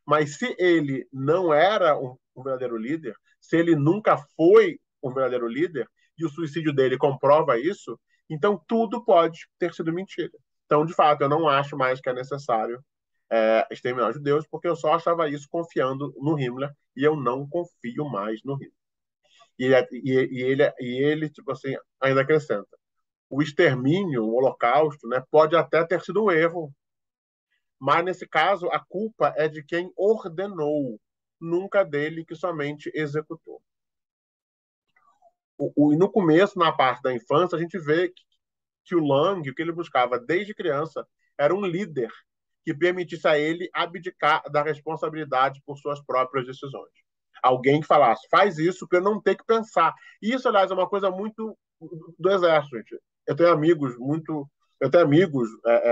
Mas se ele não era um verdadeiro líder, se ele nunca foi um verdadeiro líder, e o suicídio dele comprova isso, então tudo pode ter sido mentira. Então, de fato, eu não acho mais que é necessário exterminar os judeus, porque eu só achava isso confiando no Himmler, e eu não confio mais no Himmler. E ele tipo assim, ainda acrescenta, o extermínio, o holocausto, né, pode até ter sido um erro, mas nesse caso a culpa é de quem ordenou, nunca dele que somente executou. E no começo, na parte da infância, a gente vê que o Lang, o que ele buscava desde criança, era um líder que permitisse a ele abdicar da responsabilidade por suas próprias decisões. Alguém que falasse, faz isso para eu não ter que pensar. Isso, aliás, é uma coisa muito do Exército, gente. Eu tenho amigos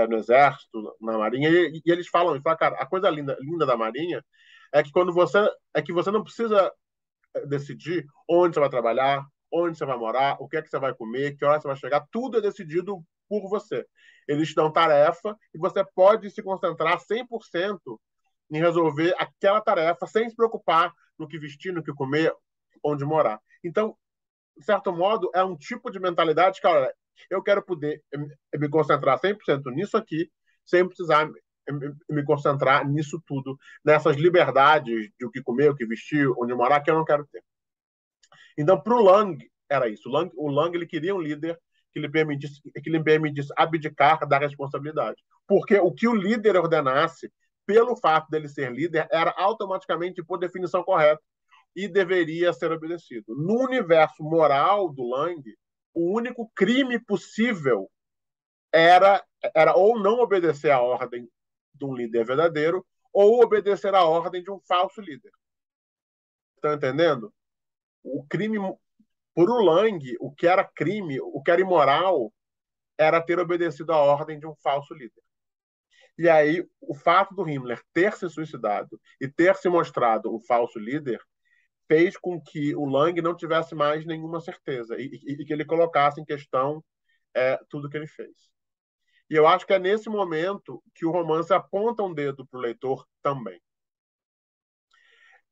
no Exército, na Marinha, e eles falam, cara, a coisa linda da Marinha é que você não precisa decidir onde você vai trabalhar, onde você vai morar, o que é que você vai comer, que hora você vai chegar, tudo é decidido por você. Eles te dão tarefa e você pode se concentrar 100% em resolver aquela tarefa sem se preocupar no que vestir, no que comer, onde morar. Então, de certo modo, é um tipo de mentalidade que, olha, eu quero poder me concentrar 100% nisso aqui, sem precisar me concentrar nisso tudo, nessas liberdades de o que comer, o que vestir, onde morar, que eu não quero ter. Então, para o Lang, era isso. O Lang ele queria um líder que lhe permitisse abdicar da responsabilidade. Porque o que o líder ordenasse, pelo fato dele ser líder, era automaticamente, por definição correta, e deveria ser obedecido. No universo moral do Lang, o único crime possível era ou não obedecer a ordem de um líder verdadeiro ou obedecer a ordem de um falso líder. Estão entendendo? O crime, por o Lang, o que era crime, o que era imoral, era ter obedecido a ordem de um falso líder. E aí, o fato do Himmler ter se suicidado e ter se mostrado um falso líder fez com que o Lang não tivesse mais nenhuma certeza e que ele colocasse em questão tudo que ele fez. E eu acho que é nesse momento que o romance aponta um dedo para o leitor também.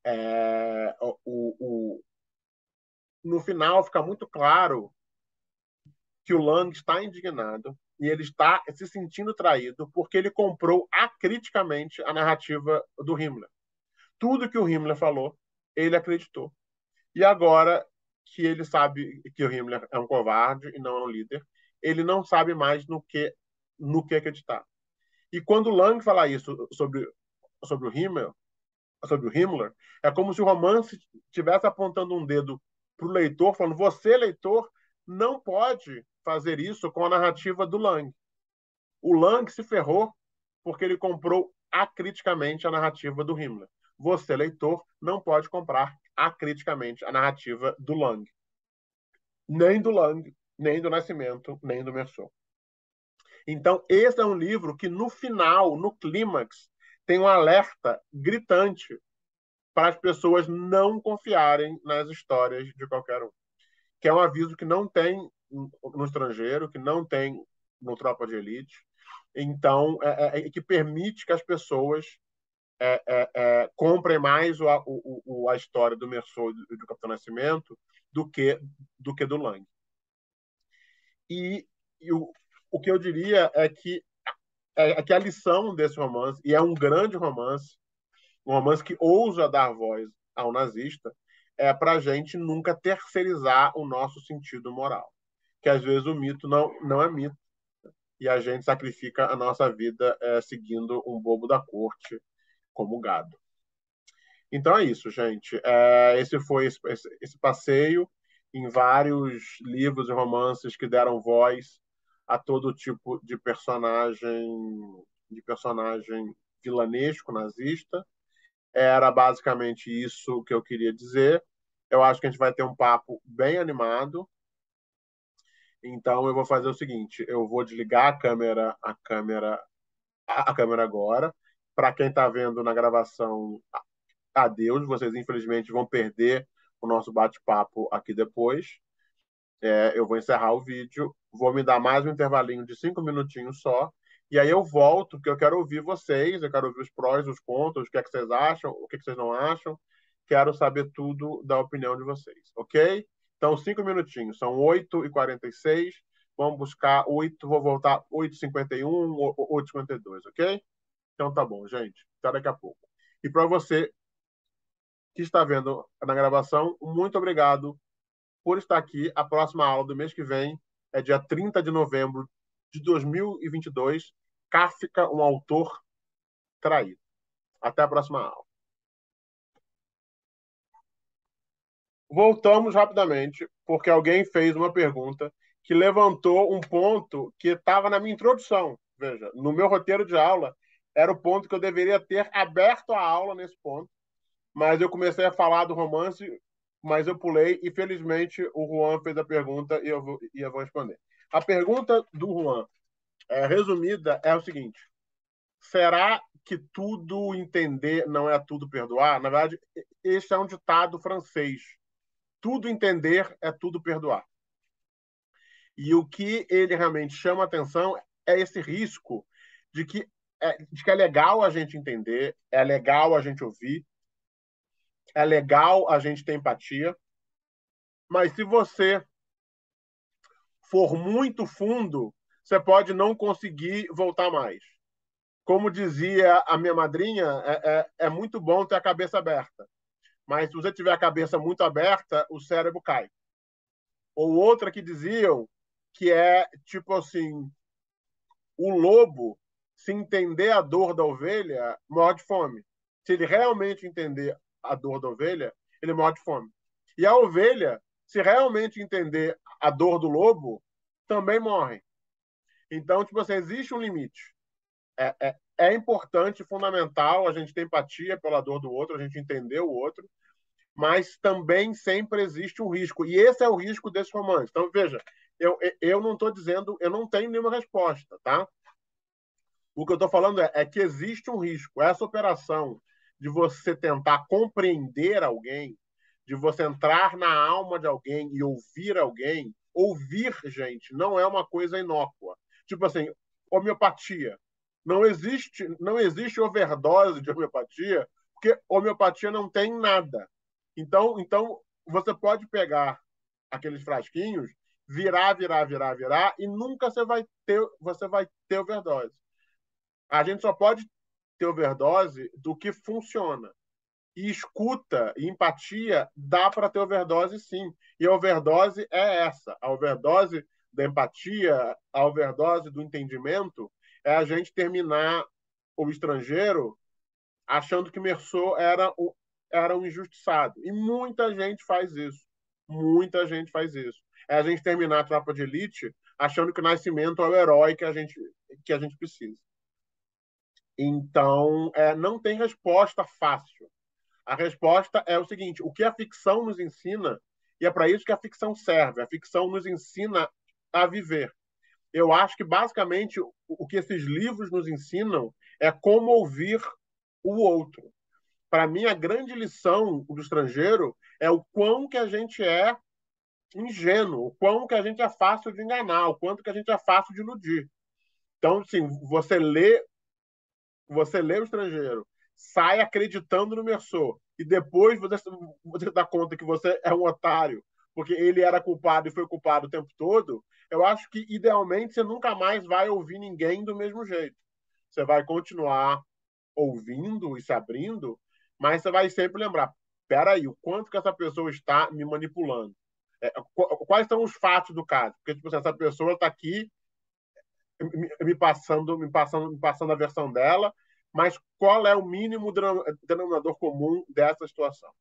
É, no final fica muito claro que o Lang está indignado e ele está se sentindo traído porque ele comprou acriticamente a narrativa do Himmler. Tudo que o Himmler falou, ele acreditou. E agora que ele sabe que o Himmler é um covarde e não é um líder, ele não sabe mais no que acreditar. E quando o Lang fala isso sobre o Himmler, é como se o romance estivesse apontando um dedo para o leitor, falando: você, leitor, não pode fazer isso com a narrativa do Lang. O Lang se ferrou porque ele comprou acriticamente a narrativa do Himmler. Você, leitor, não pode comprar acriticamente a narrativa do Lang. Nem do Lang, nem do Nascimento, nem do Meursault. Então, esse é um livro que, no final, no clímax, tem um alerta gritante para as pessoas não confiarem nas histórias de qualquer um. Que é um aviso que não tem no estrangeiro, que não tem no Tropa de Elite. Então, que permite que as pessoas comprem mais a história do Meursault e do Capitão Nascimento do que do Lang. E o que eu diria é que a lição desse romance, e é um grande romance, um romance que ousa dar voz ao nazista, é para a gente nunca terceirizar o nosso sentido moral. Que às vezes o mito não é mito, e a gente sacrifica a nossa vida seguindo um bobo da corte como gado. Então é isso, gente. Esse foi esse passeio em vários livros e romances que deram voz a todo tipo de personagem vilanesco, nazista. Era basicamente isso que eu queria dizer. Eu acho que a gente vai ter um papo bem animado. Então eu vou fazer o seguinte: eu vou desligar a câmera agora. Para quem está vendo na gravação, adeus. Vocês infelizmente vão perder o nosso bate-papo aqui depois. Eu vou encerrar o vídeo, vou me dar mais um intervalinho de 5 minutinhos só, e aí eu volto, porque eu quero ouvir vocês, eu quero ouvir os prós, os contras, o que é que vocês acham, o que é que vocês não acham, quero saber tudo da opinião de vocês, ok? Então, 5 minutinhos, são 8h46, vamos buscar 8, vou voltar 8h51, 8h52, ok? Então tá bom, gente, até daqui a pouco. E para você que está vendo na gravação, muito obrigado por estar aqui. A próxima aula do mês que vem é dia 30 de novembro de 2022. Kafka, um autor traído. Até a próxima aula. Voltamos rapidamente, porque alguém fez uma pergunta que levantou um ponto que estava na minha introdução. Veja, no meu roteiro de aula, era o ponto que eu deveria ter aberto a aula nesse ponto, mas eu comecei a falar do romance, mas eu pulei e felizmente o Juan fez a pergunta e eu vou responder. A pergunta do Juan, resumida, é o seguinte: será que tudo entender não é tudo perdoar? Na verdade, esse é um ditado francês. Tudo entender é tudo perdoar. E o que ele realmente chama atenção é esse risco de que é legal a gente entender, é legal a gente ouvir, é legal a gente ter empatia, mas se você for muito fundo, você pode não conseguir voltar mais. Como dizia a minha madrinha, é muito bom ter a cabeça aberta, mas se você tiver a cabeça muito aberta, o cérebro cai. Ou outra que diziam que é tipo assim: o lobo, se entender a dor da ovelha, morre de fome. Se ele realmente entender a dor da ovelha, ele morre de fome. E a ovelha, se realmente entender a dor do lobo, também morre. Então, tipo assim, existe um limite. É importante, fundamental a gente ter empatia pela dor do outro, a gente entender o outro, mas também sempre existe um risco. E esse é o risco desse romance. Então, veja, eu não estou dizendo, eu não tenho nenhuma resposta, tá? O que eu estou falando é que existe um risco. Essa operação de você tentar compreender alguém, de você entrar na alma de alguém e ouvir alguém, ouvir, gente, não é uma coisa inócua. Tipo assim, homeopatia. Não existe overdose de homeopatia, porque homeopatia não tem nada. Então você pode pegar aqueles frasquinhos, virar, e nunca você vai ter overdose. A gente só pode ter overdose do que funciona. E escuta e empatia dá para ter overdose, sim. E a overdose é essa. A overdose da empatia, a overdose do entendimento, é a gente terminar o Estrangeiro achando que Mersô era um injustiçado. E muita gente faz isso. Muita gente faz isso. É a gente terminar a Tropa de Elite achando que o Nascimento é o herói que a gente precisa. Então, não tem resposta fácil. A resposta é o seguinte: o que a ficção nos ensina, e é para isso que a ficção serve, a ficção nos ensina a viver. Eu acho que, basicamente, o que esses livros nos ensinam é como ouvir o outro. Para mim, a grande lição do Estrangeiro é o quão que a gente é ingênuo, o quão que a gente é fácil de enganar, o quanto que a gente é fácil de iludir. Então, assim, você lê o Estrangeiro, sai acreditando no Mersô, e depois você dá conta que você é um otário, porque ele era culpado e foi culpado o tempo todo. Eu acho que, idealmente, você nunca mais vai ouvir ninguém do mesmo jeito. Você vai continuar ouvindo e se abrindo, mas você vai sempre lembrar: peraí, o quanto que essa pessoa está me manipulando? Quais são os fatos do caso? Porque, tipo assim, essa pessoa está aqui me passando a versão dela, mas qual é o mínimo denominador comum dessa situação?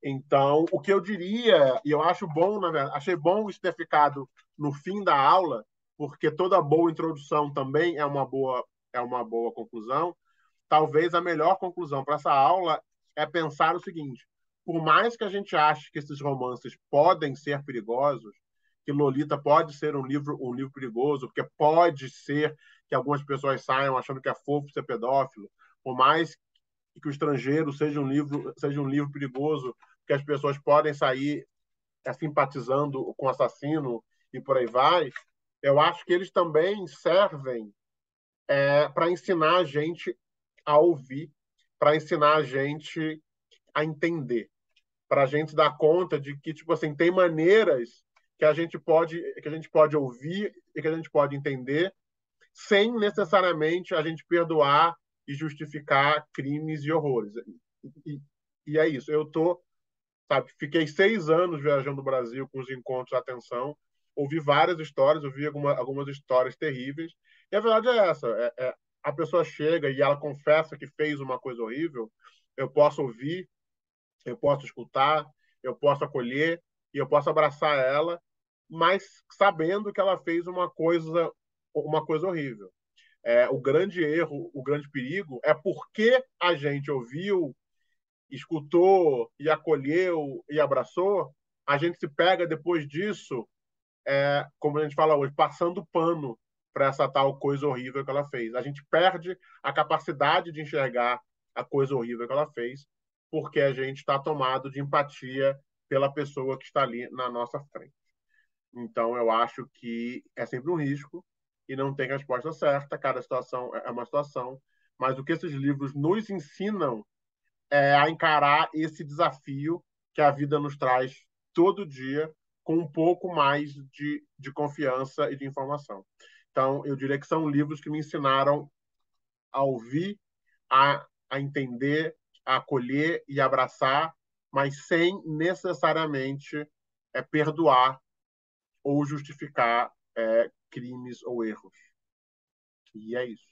Então, o que eu diria, e eu acho bom, na verdade, achei bom isso ter ficado no fim da aula, porque toda boa introdução também é uma boa conclusão. Talvez a melhor conclusão para essa aula é pensar o seguinte: por mais que a gente ache que esses romances podem ser perigosos, que Lolita pode ser um livro perigoso, porque pode ser que algumas pessoas saiam achando que é fofo ser pedófilo, por mais que o Estrangeiro seja um livro perigoso, que as pessoas podem sair simpatizando com o assassino e por aí vai, eu acho que eles também servem para ensinar a gente a ouvir, para ensinar a gente a entender, para a gente dar conta de que, tipo assim, tem maneiras que a gente pode ouvir e que a gente pode entender sem necessariamente a gente perdoar e justificar crimes e horrores. E, e é isso. Fiquei 6 anos viajando o Brasil com os encontros de atenção, ouvi várias histórias, ouvi algumas histórias terríveis, e a verdade é essa: a pessoa chega e ela confessa que fez uma coisa horrível. Eu posso ouvir, eu posso escutar, eu posso acolher e eu posso abraçar ela, mas sabendo que ela fez uma coisa horrível. O grande erro, o grande perigo é porque a gente ouviu, escutou e acolheu e abraçou, a gente se pega depois disso, como a gente fala hoje, passando pano para essa tal coisa horrível que ela fez. A gente perde a capacidade de enxergar a coisa horrível que ela fez, porque a gente está tomado de empatia pela pessoa que está ali na nossa frente. Então, eu acho que é sempre um risco e não tem resposta certa. Cada situação é uma situação, mas o que esses livros nos ensinam a encarar esse desafio que a vida nos traz todo dia, com um pouco mais de confiança e de informação. Então, eu diria que são livros que me ensinaram a ouvir, a entender, a acolher e abraçar, mas sem necessariamente perdoar ou justificar crimes ou erros. E é isso.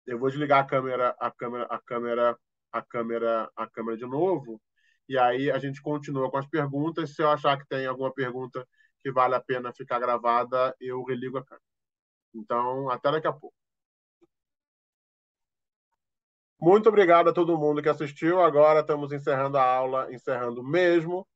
Eu vou desligar a câmera de novo, e aí a gente continua com as perguntas. Se eu achar que tem alguma pergunta que vale a pena ficar gravada, eu religo a câmera. Então, até daqui a pouco. Muito obrigado a todo mundo que assistiu. Agora estamos encerrando a aula, encerrando mesmo.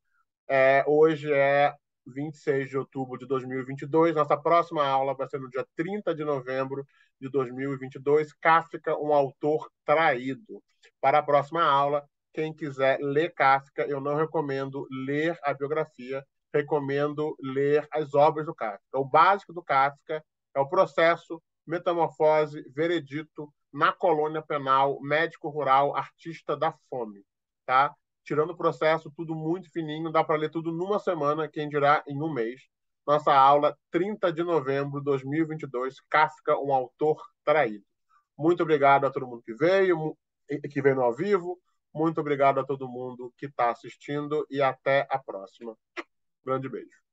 Hoje é 26 de outubro de 2022. Nossa próxima aula vai ser no dia 30 de novembro de 2022. Kafka, um autor traído. Para a próxima aula, quem quiser ler Kafka, eu não recomendo ler a biografia, recomendo ler as obras do Kafka. O básico do Kafka é o processo, metamorfose, veredito, na colônia penal, médico rural, artista da fome. Tá? Tirando o processo, tudo muito fininho, dá para ler tudo numa semana, quem dirá em um mês. Nossa aula, 30 de novembro de 2022, Kafka, um autor traído. Muito obrigado a todo mundo que veio no ao vivo. Muito obrigado a todo mundo que está assistindo e até a próxima. Grande beijo.